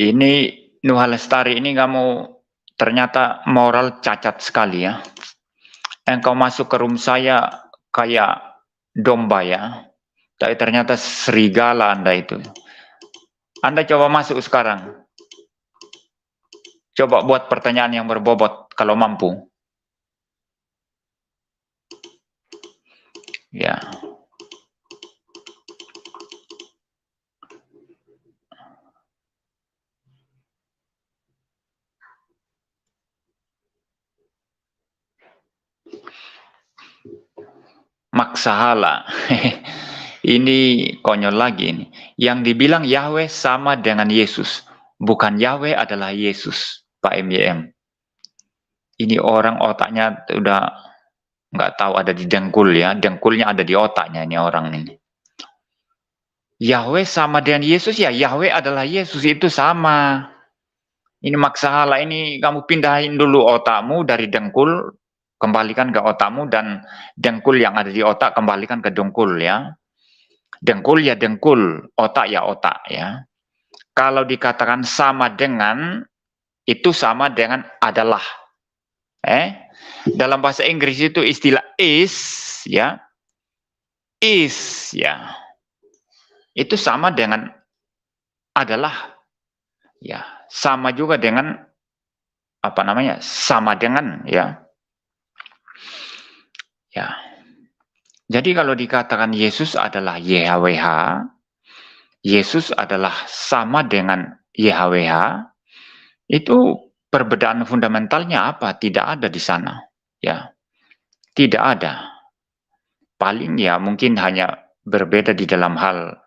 Ini Nuh Lestari ini kamu ternyata moral cacat sekali ya. Engkau masuk ke room saya kayak domba ya. Tapi ternyata serigala Anda itu. Anda coba masuk sekarang. Coba buat pertanyaan yang berbobot kalau mampu. Ya. Maksahala. Ini konyol lagi ini. Yang dibilang Yahweh sama dengan Yesus. Bukan Yahweh adalah Yesus, Pak MYM. Ini orang otaknya udah nggak tahu ada di dengkul ya. Dengkulnya ada di otaknya ini orang ini. Yahweh sama dengan Yesus ya. Yahweh adalah Yesus, itu sama. Ini maksahala, ini kamu pindahin dulu otakmu dari dengkul, kembalikan ke otakmu, dan dengkul yang ada di otak kembalikan ke dengkul ya. Dengkul ya dengkul, otak ya otak ya. Kalau dikatakan sama dengan, itu sama dengan adalah. Dalam bahasa Inggris itu istilah is ya. Is ya. Itu sama dengan adalah. Ya, sama juga dengan apa namanya? Sama dengan ya. Ya. Jadi kalau dikatakan Yesus adalah YHWH, Yesus adalah sama dengan YHWH, itu perbedaan fundamentalnya apa? Tidak ada di sana. Ya, tidak ada. Paling ya mungkin hanya berbeda di dalam hal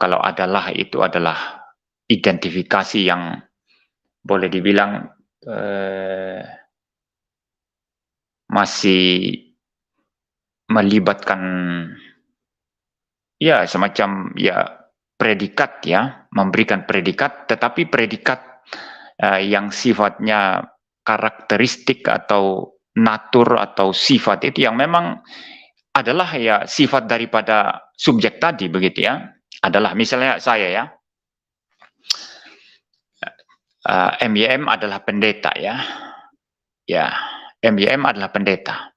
kalau adalah itu adalah identifikasi yang boleh dibilang masih melibatkan ya semacam ya predikat ya, memberikan predikat, tetapi predikat yang sifatnya karakteristik atau natur atau sifat itu yang memang adalah ya sifat daripada subjek tadi begitu ya. Adalah misalnya saya ya, MYM adalah pendeta ya. Ya, MYM adalah pendeta.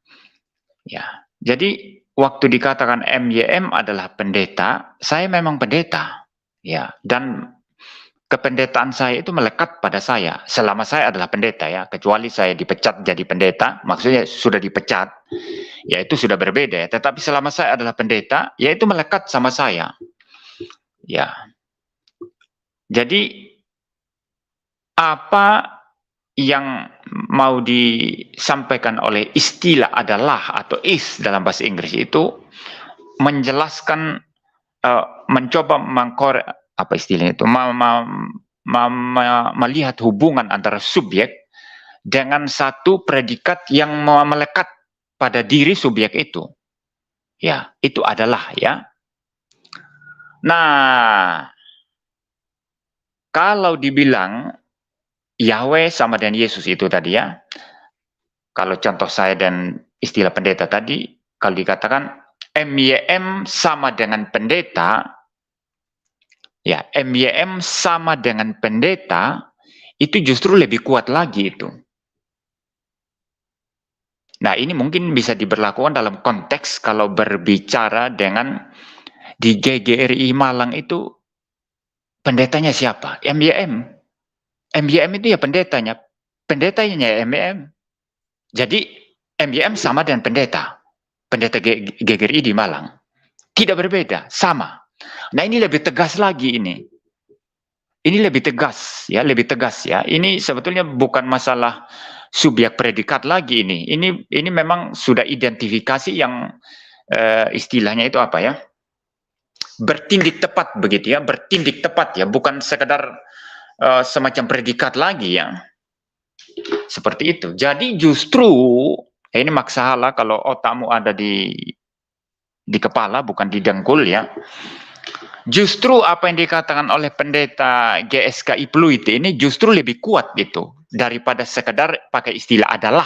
Ya. Jadi waktu dikatakan MYM adalah pendeta, saya memang pendeta. Ya, dan kependetaan saya itu melekat pada saya selama saya adalah pendeta ya, kecuali saya dipecat jadi pendeta, maksudnya sudah dipecat, ya itu sudah berbeda ya. Tetapi selama saya adalah pendeta, ya itu melekat sama saya. Ya. Jadi apa yang mau disampaikan oleh istilah adalah atau is dalam bahasa Inggris itu menjelaskan, mencoba mengkorek apa istilahnya itu, melihat hubungan antara subjek dengan satu predikat yang melekat pada diri subjek itu. Ya, itu adalah ya. Nah, kalau dibilang Yahweh sama dengan Yesus itu tadi ya. Kalau contoh saya dan istilah pendeta tadi, kalau dikatakan MYM sama dengan pendeta, ya MYM sama dengan pendeta, itu justru lebih kuat lagi itu. Nah, ini mungkin bisa diberlakukan dalam konteks kalau berbicara dengan di GGRI Malang itu pendetanya siapa? MYM. MYM itu ya pendetanya. Pendetanya MYM. Jadi MYM sama dengan pendeta. Pendeta GGRI di Malang. Tidak berbeda, sama. Nah, ini lebih tegas lagi ini. Ini lebih tegas ya, lebih tegas ya. Ini sebetulnya bukan masalah subjek predikat lagi ini. Ini memang sudah identifikasi yang istilahnya itu apa ya? Bertindik tepat begitu ya, bertindik tepat ya, bukan sekedar semacam predikat lagi ya. Seperti itu. Jadi justru ini masalah kalau otakmu ada di kepala bukan di dengkul ya. Justru apa yang dikatakan oleh pendeta GSKI Pluit ini justru lebih kuat itu daripada sekedar pakai istilah adalah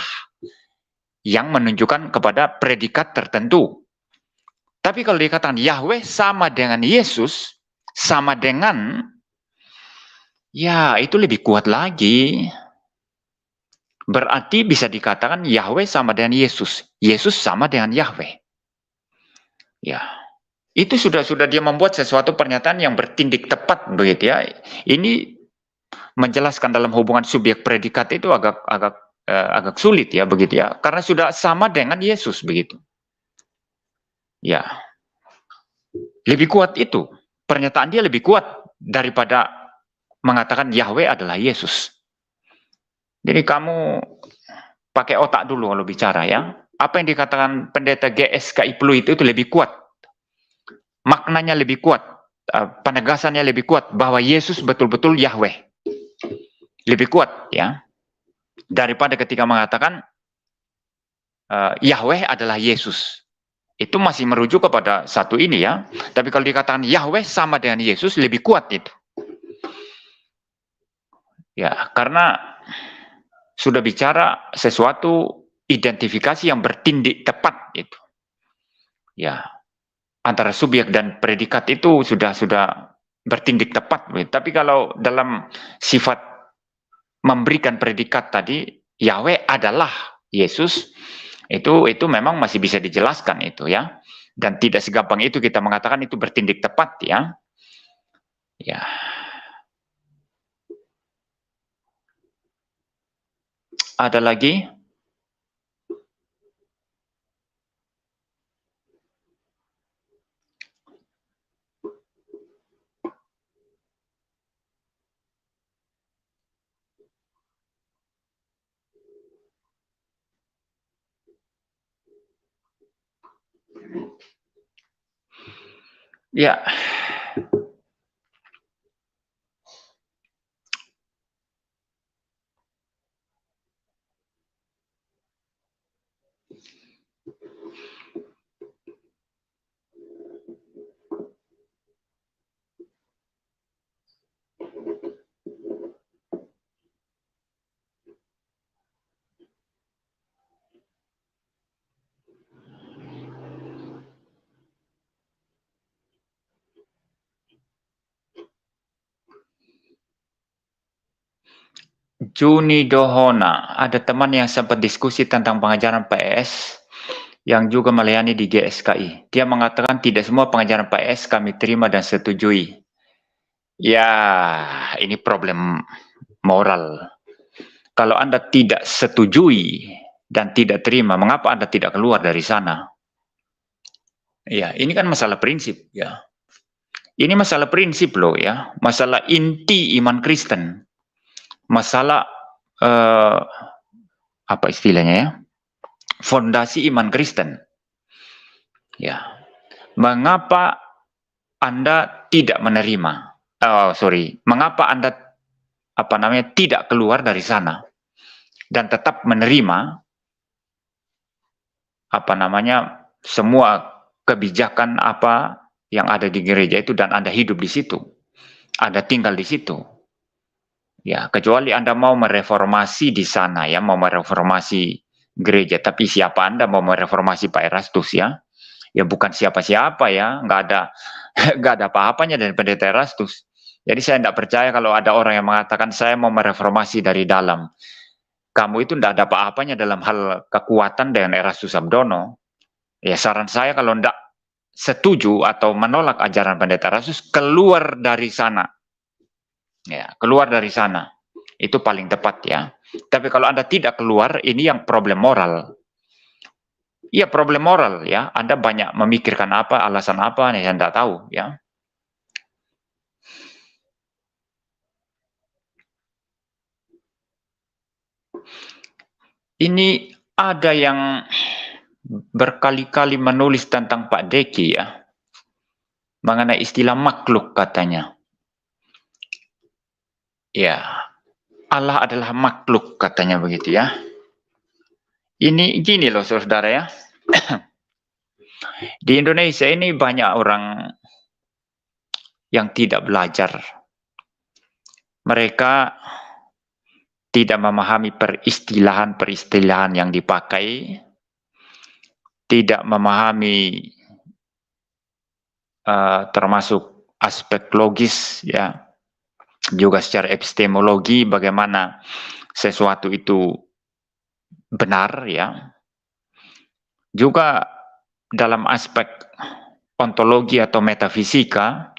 yang menunjukkan kepada predikat tertentu. Tapi kalau dikatakan Yahweh sama dengan Yesus, sama dengan, ya itu lebih kuat lagi. Berarti bisa dikatakan Yahweh sama dengan Yesus, Yesus sama dengan Yahweh. Ya. Itu sudah dia membuat sesuatu pernyataan yang bertindik tepat begitu ya. Ini menjelaskan dalam hubungan subjek predikat itu agak sulit ya begitu ya, karena sudah sama dengan Yesus begitu. Ya. Lebih kuat itu. Pernyataan dia lebih kuat daripada mengatakan Yahweh adalah Yesus. Jadi kamu pakai otak dulu kalau bicara ya. Apa yang dikatakan pendeta GSKI Pluit itu lebih kuat. Maknanya lebih kuat, penegasannya lebih kuat bahwa Yesus betul-betul Yahweh. Lebih kuat ya. Daripada ketika mengatakan Yahweh adalah Yesus. Itu masih merujuk kepada satu ini ya. Tapi kalau dikatakan Yahweh sama dengan Yesus lebih kuat itu. Ya, karena sudah bicara sesuatu identifikasi yang bertindik tepat itu. Ya. Antara subjek dan predikat itu sudah bertindik tepat. Tapi kalau dalam sifat memberikan predikat tadi, Yahweh adalah Yesus, itu memang masih bisa dijelaskan itu ya. Dan tidak segampang itu kita mengatakan itu bertindik tepat ya. Ya. Ada lagi? Ya. Juni Dohona, ada teman yang sempat diskusi tentang pengajaran PS yang juga melayani di GSKI. Dia mengatakan tidak semua pengajaran PS kami terima dan setujui. Ya, ini problem moral. Kalau Anda tidak setujui dan tidak terima, mengapa Anda tidak keluar dari sana? Ya, ini kan masalah prinsip ya. Ini masalah prinsip loh ya, masalah inti iman Kristen. Masalah apa istilahnya ya? Fondasi iman Kristen. Ya. Mengapa Anda tidak menerima? Mengapa Anda tidak keluar dari sana dan tetap menerima semua kebijakan apa yang ada di gereja itu dan Anda hidup di situ. Anda tinggal di situ. Ya, kecuali Anda mau mereformasi di sana ya, mau mereformasi gereja, tapi siapa Anda mau mereformasi Pak Erastus ya? Ya bukan siapa-siapa ya, nggak ada apa-apanya dari pendeta Erastus. Jadi saya tidak percaya kalau ada orang yang mengatakan saya mau mereformasi dari dalam. Kamu itu tidak ada apa-apanya dalam hal kekuatan dengan Erastus Sabdono. Ya saran saya kalau tidak setuju atau menolak ajaran Pendeta Erastus, keluar dari sana. Ya, keluar dari sana. Itu paling tepat ya. Tapi kalau Anda tidak keluar, ini yang problem moral. Iya, problem moral ya. Anda banyak memikirkan apa, alasan apa, saya tidak tahu ya. Ini ada yang berkali-kali menulis tentang Pak Deki ya. Mengenai istilah makhluk katanya. Ya, Allah adalah makhluk katanya begitu ya. Ini gini loh saudara ya. Di Indonesia ini banyak orang yang tidak belajar. Mereka tidak memahami peristilahan-peristilahan yang dipakai, tidak memahami termasuk aspek logis ya, juga secara epistemologi bagaimana sesuatu itu benar ya. Juga dalam aspek ontologi atau metafisika,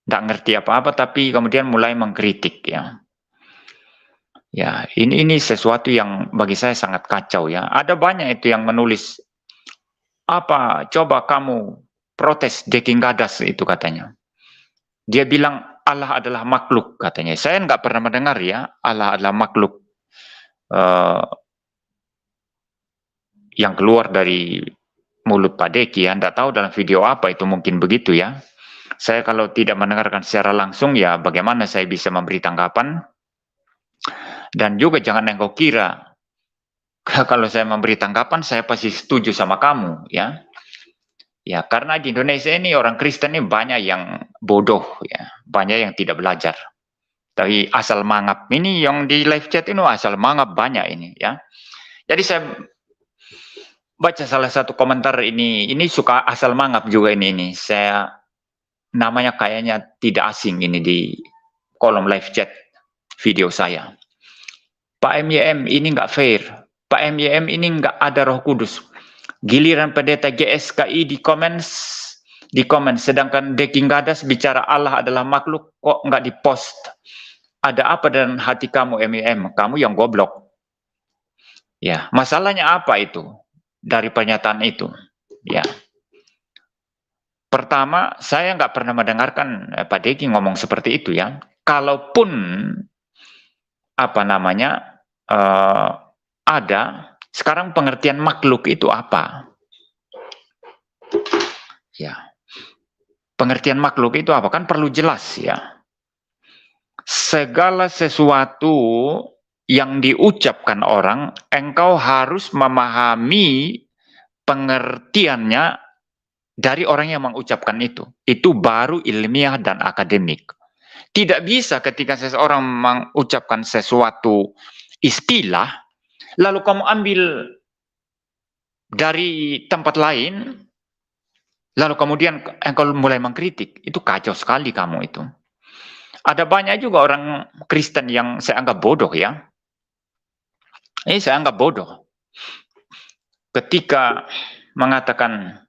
tidak ngerti apa-apa tapi kemudian mulai mengkritik ya. Ya, ini sesuatu yang bagi saya sangat kacau ya. Ada banyak itu yang menulis apa, coba kamu protes Deking Gadas itu katanya. Dia bilang Allah adalah makhluk katanya. Saya nggak pernah mendengar ya Allah adalah makhluk yang keluar dari mulut Pak Deki ya. Nggak tahu dalam video apa itu, mungkin begitu ya. Saya kalau tidak mendengarkan secara langsung ya bagaimana saya bisa memberi tanggapan. Dan juga jangan engkau kira kalau saya memberi tanggapan saya pasti setuju sama kamu ya. Ya, karena di Indonesia ini orang Kristen ini banyak yang bodoh ya, banyak yang tidak belajar. Tapi asal mangap ini yang di live chat ini asal mangap banyak ini ya. Jadi saya baca salah satu komentar ini suka asal mangap juga ini. Saya namanya kayaknya tidak asing ini di kolom live chat video saya. Pak MYM ini nggak fair. Pak MYM ini nggak ada Roh Kudus. Giliran pendeta GSKI di komen, sedangkan Deking Gadas bicara Allah adalah makhluk, kok nggak di post. Ada apa dengan hati kamu MYM? Kamu yang goblok. Ya, masalahnya apa itu dari pernyataan itu? Ya, pertama saya nggak pernah mendengarkan Pak Deki ngomong seperti itu ya. Kalaupun apa namanya ada, sekarang pengertian makhluk itu apa? Ya, pengertian makhluk itu apa? Kan perlu jelas ya. Segala sesuatu yang diucapkan orang, engkau harus memahami pengertiannya dari orang yang mengucapkan itu. Itu baru ilmiah dan akademik. Tidak bisa ketika seseorang mengucapkan sesuatu istilah, lalu kamu ambil dari tempat lain, lalu kemudian engkau mulai mengkritik. Itu kacau sekali kamu itu. Ada banyak juga orang Kristen yang saya anggap bodoh ya. Ini saya anggap bodoh. Ketika mengatakan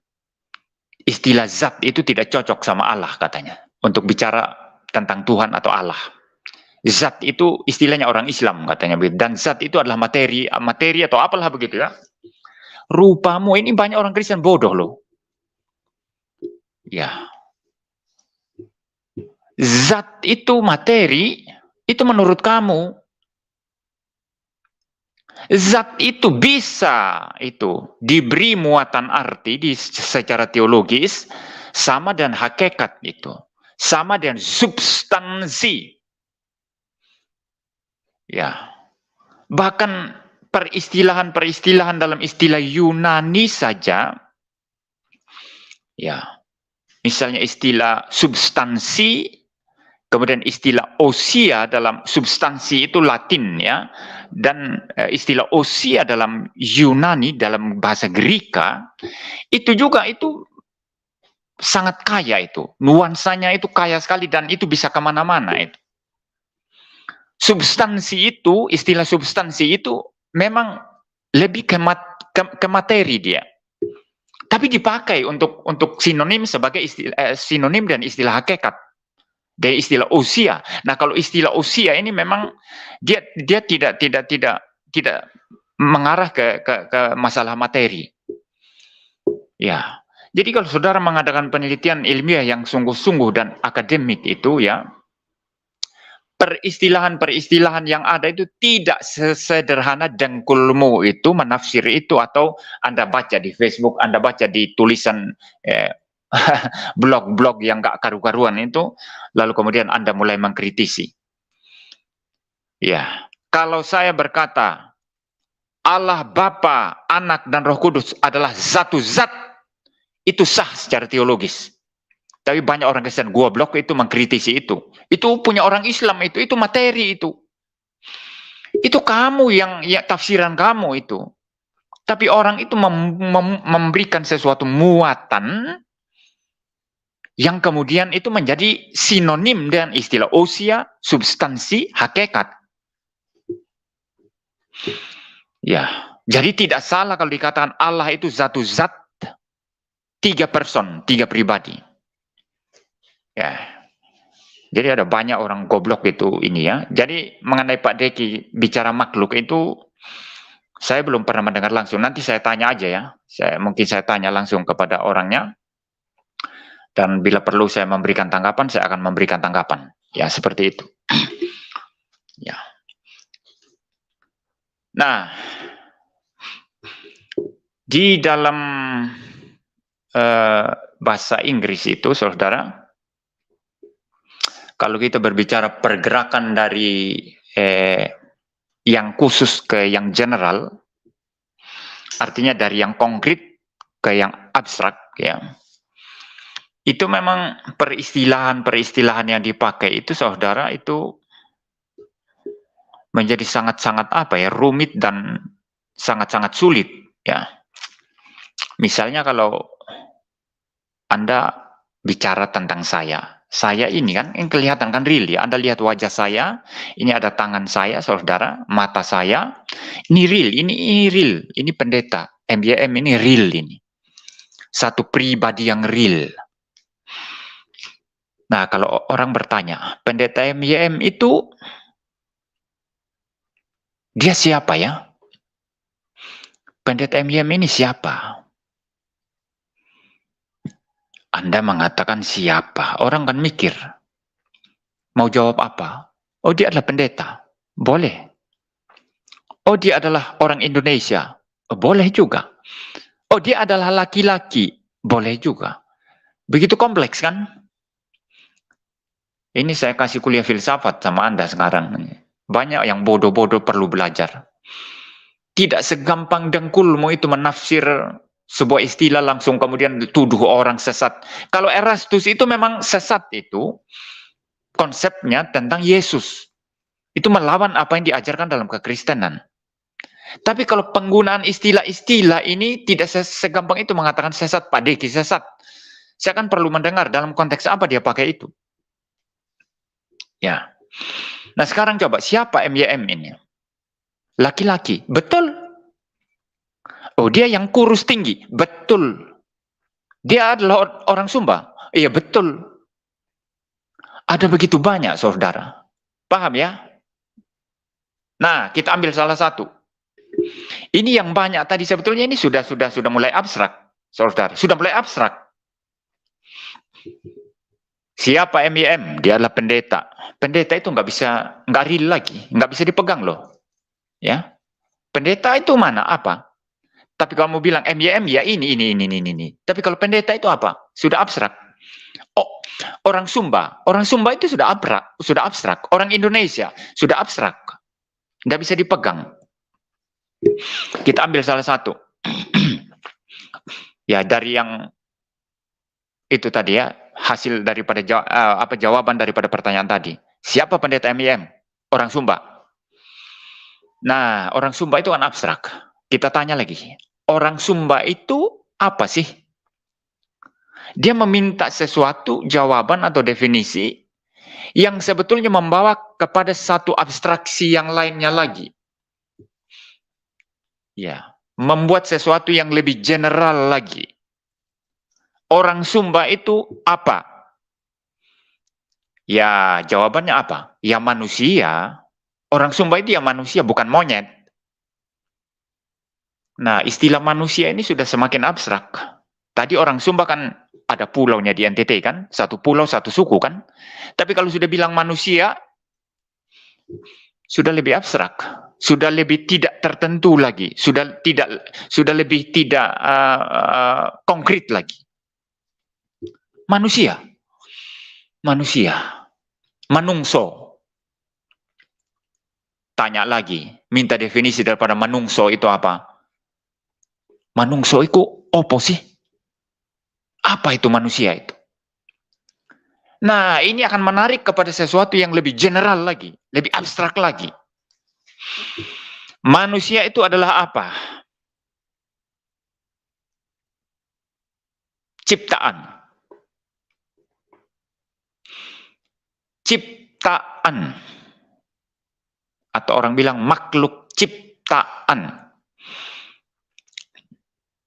istilah zat itu tidak cocok sama Allah katanya. Untuk bicara tentang Tuhan atau Allah. Zat itu istilahnya orang Islam katanya. Dan zat itu adalah materi atau apalah begitu ya. Rupamu ini banyak orang Kristen bodoh loh. Ya. Zat itu materi, itu menurut kamu. Zat itu bisa itu diberi muatan arti secara teologis sama dan hakikat itu. Sama dengan substansi. Ya. Bahkan peristilahan dalam istilah Yunani saja, ya. Misalnya istilah substansi, kemudian istilah ousia dalam substansi itu Latin ya, dan istilah ousia dalam Yunani dalam bahasa Greka itu juga itu sangat kaya itu. Nuansanya itu kaya sekali dan itu bisa kemana-mana itu. Substansi itu, istilah substansi itu memang lebih ke materi dia. Tapi dipakai untuk sinonim sebagai sinonim dan istilah hakikat. Dari istilah usia. Nah, kalau istilah usia ini memang dia tidak mengarah ke masalah materi. Ya. Jadi kalau saudara mengadakan penelitian ilmiah yang sungguh-sungguh dan akademik itu ya, peristilahan-peristilahan yang ada itu tidak sesederhana dengkulmu itu menafsir itu, atau Anda baca di Facebook, Anda baca di tulisan blog-blog yang gak karu-karuan itu, lalu kemudian Anda mulai mengkritisi. Ya, kalau saya berkata Allah Bapa, Anak, dan Roh Kudus adalah satu zat, itu sah secara teologis. Tapi banyak orang Kristen goblok itu mengkritisi itu. Itu punya orang Islam itu materi itu. Itu kamu yang tafsiran kamu itu. Tapi orang itu memberikan sesuatu muatan yang kemudian itu menjadi sinonim dengan istilah usia, substansi, hakikat. Ya, jadi tidak salah kalau dikatakan Allah itu satu zat, 3 person, 3 pribadi. Ya, jadi ada banyak orang goblok itu ini ya. Jadi mengenai Pak Deki bicara makhluk itu, saya belum pernah mendengar langsung. Nanti saya tanya aja ya. Mungkin saya tanya langsung kepada orangnya. Dan bila perlu saya memberikan tanggapan, saya akan memberikan tanggapan. Ya, seperti itu. Ya. Nah, di dalam bahasa Inggris itu, saudara, kalau kita berbicara pergerakan dari yang khusus ke yang general, artinya dari yang konkret ke yang abstrak, ya. Itu memang peristilahan yang dipakai itu, saudara, itu menjadi sangat-sangat rumit dan sangat-sangat sulit, ya. Misalnya kalau Anda bicara tentang saya ini kan yang kelihatan kan real ya. Anda lihat wajah saya, ini ada tangan saya, saudara, mata saya, ini real, ini real, ini pendeta MYM, ini real, ini satu pribadi yang real. Nah, kalau orang bertanya, pendeta MYM itu dia siapa ya? Pendeta MYM ini siapa? Anda mengatakan siapa? Orang kan mikir. Mau jawab apa? Oh, dia adalah pendeta. Boleh. Oh, dia adalah orang Indonesia. Oh, boleh juga. Oh, dia adalah laki-laki. Boleh juga. Begitu kompleks kan? Ini saya kasih kuliah filsafat sama Anda sekarang. Banyak yang bodoh-bodoh perlu belajar. Tidak segampang dengkulmu itu menafsir sebuah istilah langsung kemudian dituduh orang sesat. Kalau Erastus itu memang sesat itu, konsepnya tentang Yesus. Itu melawan apa yang diajarkan dalam kekristenan. Tapi kalau penggunaan istilah-istilah ini tidak segampang itu mengatakan sesat, Pak Deki sesat. Saya kan perlu mendengar dalam konteks apa dia pakai itu. Ya. Nah sekarang coba, siapa MYM ini? Laki-laki, betul. Oh, dia yang kurus tinggi, betul. Dia adalah orang Sumba, iya betul. Ada begitu banyak, saudara. Paham ya? Nah, kita ambil salah satu. Ini yang banyak tadi sebetulnya ini sudah mulai abstrak, saudara. Sudah mulai abstrak. Siapa MYM? Dia adalah pendeta. Pendeta itu nggak real lagi, nggak bisa dipegang loh. Ya, pendeta itu mana? Apa? Tapi kalau mau bilang MYM ya ini. Tapi kalau pendeta itu apa? Sudah abstrak. Oh, orang Sumba itu sudah abstrak. Orang Indonesia sudah abstrak. Nggak bisa dipegang. Kita ambil salah satu. Ya, dari yang itu tadi ya, hasil daripada jawaban daripada pertanyaan tadi. Siapa pendeta MYM? Orang Sumba. Nah, orang Sumba itu kan abstrak. Kita tanya lagi. Orang Sumba itu apa sih? Dia meminta sesuatu, jawaban atau definisi yang sebetulnya membawa kepada satu abstraksi yang lainnya lagi. Ya, membuat sesuatu yang lebih general lagi. Orang Sumba itu apa? Ya, jawabannya apa? Ya manusia. Orang Sumba itu ya manusia, bukan monyet. Nah, istilah manusia ini sudah semakin abstrak. Tadi orang Sumba kan ada pulaunya di NTT kan, satu pulau satu suku kan. Tapi kalau sudah bilang manusia, sudah lebih abstrak, sudah lebih tidak tertentu lagi, sudah lebih tidak konkret lagi. Manusia, manungso. Tanya lagi, minta definisi daripada manungso itu apa? Manungso itu apa sih? Apa itu manusia itu? Nah, ini akan menarik kepada sesuatu yang lebih general lagi, lebih abstrak lagi. Manusia itu adalah apa? Ciptaan. Ciptaan. Atau orang bilang makhluk ciptaan.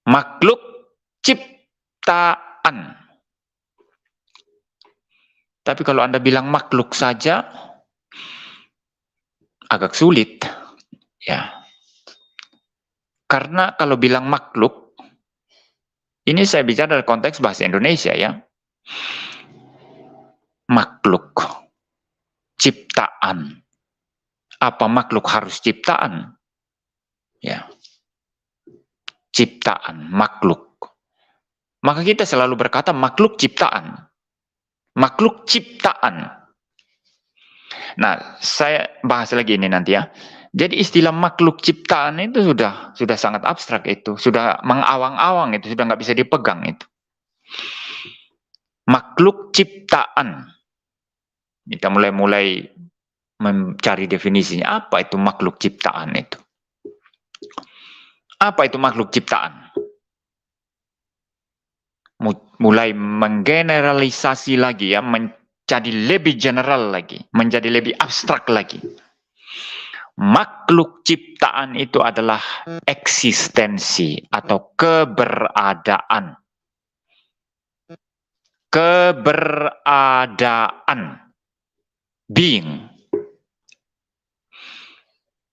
Makhluk ciptaan. Tapi kalau Anda bilang makhluk saja, agak sulit. Ya. Karena kalau bilang makhluk, ini saya bicara dari konteks bahasa Indonesia ya. Makhluk. Ciptaan. Apa makhluk harus ciptaan? Ya. Ciptaan, makhluk. Maka kita selalu berkata makhluk ciptaan. Makhluk ciptaan. Nah, saya bahas lagi ini nanti ya. Jadi istilah makhluk ciptaan itu sudah sangat abstrak itu, sudah mengawang-awang itu, sudah nggak bisa dipegang itu. Makhluk ciptaan. Kita mulai mencari definisinya. Apa itu makhluk ciptaan itu? Apa itu makhluk ciptaan? Mulai menggeneralisasi lagi ya, menjadi lebih general lagi, menjadi lebih abstrak lagi. Makhluk ciptaan itu adalah eksistensi atau keberadaan. Keberadaan. Being.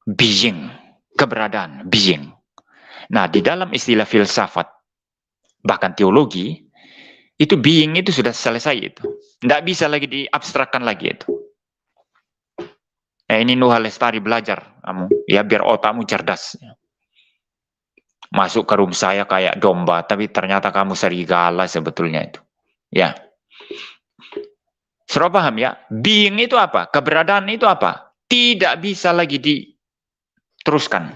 Being. Keberadaan. Being. Nah, di dalam istilah filsafat, bahkan teologi, itu being itu sudah selesai itu. Tidak bisa lagi diabstrakkan lagi itu. Ini Nuha Lestari belajar kamu, ya biar otakmu cerdas. Masuk ke room saya kayak domba, tapi ternyata kamu serigala sebetulnya itu. Ya. Sudah paham ya? Being itu apa? Keberadaan itu apa? Tidak bisa lagi diteruskan.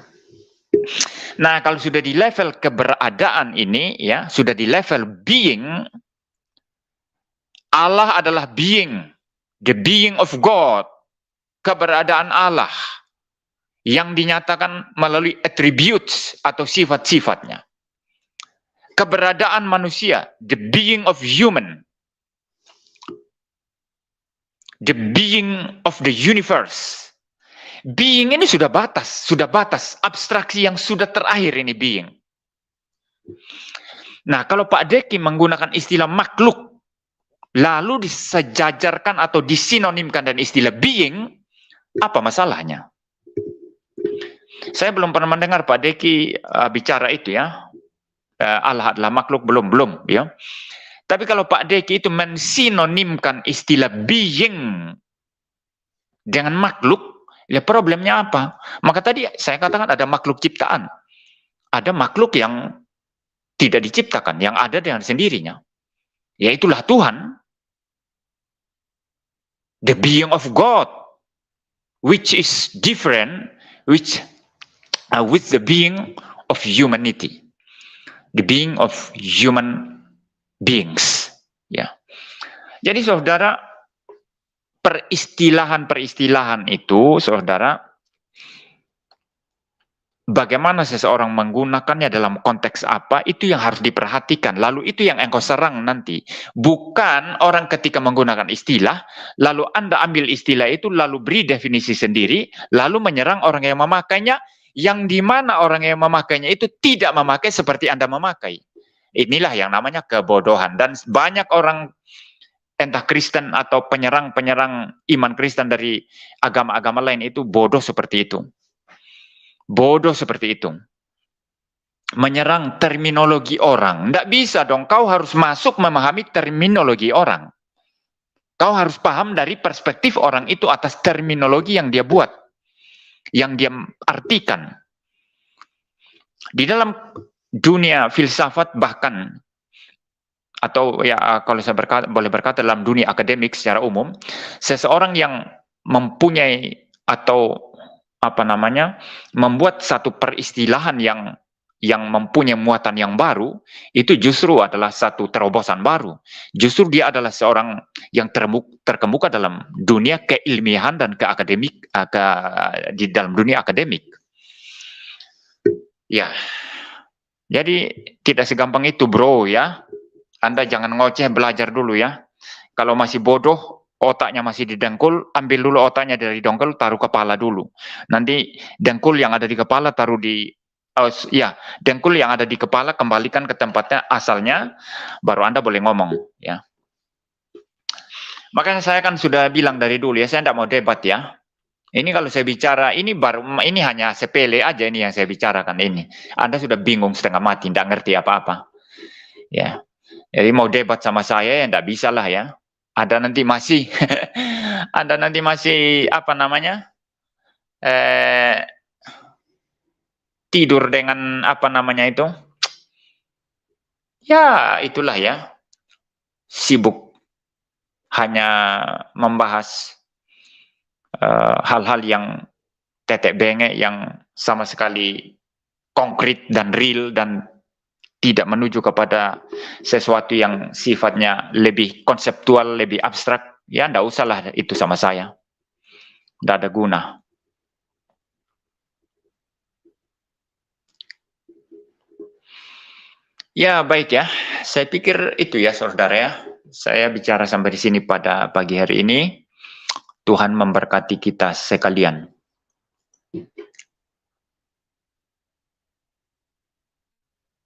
Nah, kalau sudah di level keberadaan ini, ya, sudah di level being, Allah adalah being, the being of God, keberadaan Allah, yang dinyatakan melalui attributes atau sifat-sifatnya. Keberadaan manusia, the being of human, the being of the universe. Being ini sudah batas, abstraksi yang sudah terakhir ini being. Nah, kalau Pak Deki menggunakan istilah makhluk, lalu disejajarkan atau disinonimkan dengan istilah being, apa masalahnya? Saya belum pernah mendengar Pak Deki bicara itu ya. Allah adalah makhluk, belum ya. Tapi kalau Pak Deki itu mensinonimkan istilah being dengan makhluk, ya problemnya apa? Maka tadi saya katakan ada makhluk ciptaan. Ada makhluk yang tidak diciptakan, yang ada dengan sendirinya. Yaitulah Tuhan. The being of God, which is different with the being of humanity. The being of human beings. Ya. Jadi saudara, peristilahan-peristilahan itu, saudara, bagaimana seseorang menggunakannya dalam konteks apa, itu yang harus diperhatikan. Lalu itu yang engkau serang nanti. Bukan orang ketika menggunakan istilah, lalu Anda ambil istilah itu, lalu beri definisi sendiri, lalu menyerang orang yang memakainya, yang dimana orang yang memakainya itu tidak memakai seperti Anda memakai. Inilah yang namanya kebodohan. Dan banyak orang, entah Kristen atau penyerang-penyerang iman Kristen dari agama-agama lain itu bodoh seperti itu. Bodoh seperti itu. Menyerang terminologi orang. Tidak bisa dong, kau harus masuk memahami terminologi orang. Kau harus paham dari perspektif orang itu atas terminologi yang dia buat. Yang dia artikan. Di dalam dunia filsafat bahkan, atau ya kalau saya boleh berkata dalam dunia akademik secara umum, seseorang yang mempunyai atau membuat satu peristilahan yang mempunyai muatan yang baru, itu justru adalah satu terobosan baru. Justru dia adalah seorang yang terkemuka dalam dunia keilmiahan dan di dalam dunia akademik. Ya, jadi tidak segampang itu, bro, ya. Anda jangan ngoceh, belajar dulu ya. Kalau masih bodoh, otaknya masih di dengkul, ambil dulu otaknya dari dengkul, taruh kepala dulu. Nanti dengkul yang ada di kepala taruh di, dengkul yang ada di kepala kembalikan ke tempatnya asalnya, baru Anda boleh ngomong, ya. Makanya saya kan sudah bilang dari dulu ya, saya tidak mau debat ya. Ini kalau saya bicara, ini hanya sepele aja ini yang saya bicarakan ini. Anda sudah bingung setengah mati, tidak ngerti apa-apa. Ya. Jadi mau debat sama saya ya tidak bisa lah ya. Anda nanti masih tidur dengan itu. Ya, itulah ya. Sibuk hanya membahas hal-hal yang tetek bengek, yang sama sekali konkret dan real dan tidak menuju kepada sesuatu yang sifatnya lebih konseptual, lebih abstrak. Ya, enggak usahlah itu sama saya. Enggak ada guna. Ya, baik ya. Saya pikir itu ya, saudara ya. Saya bicara sampai di sini pada pagi hari ini. Tuhan memberkati kita sekalian.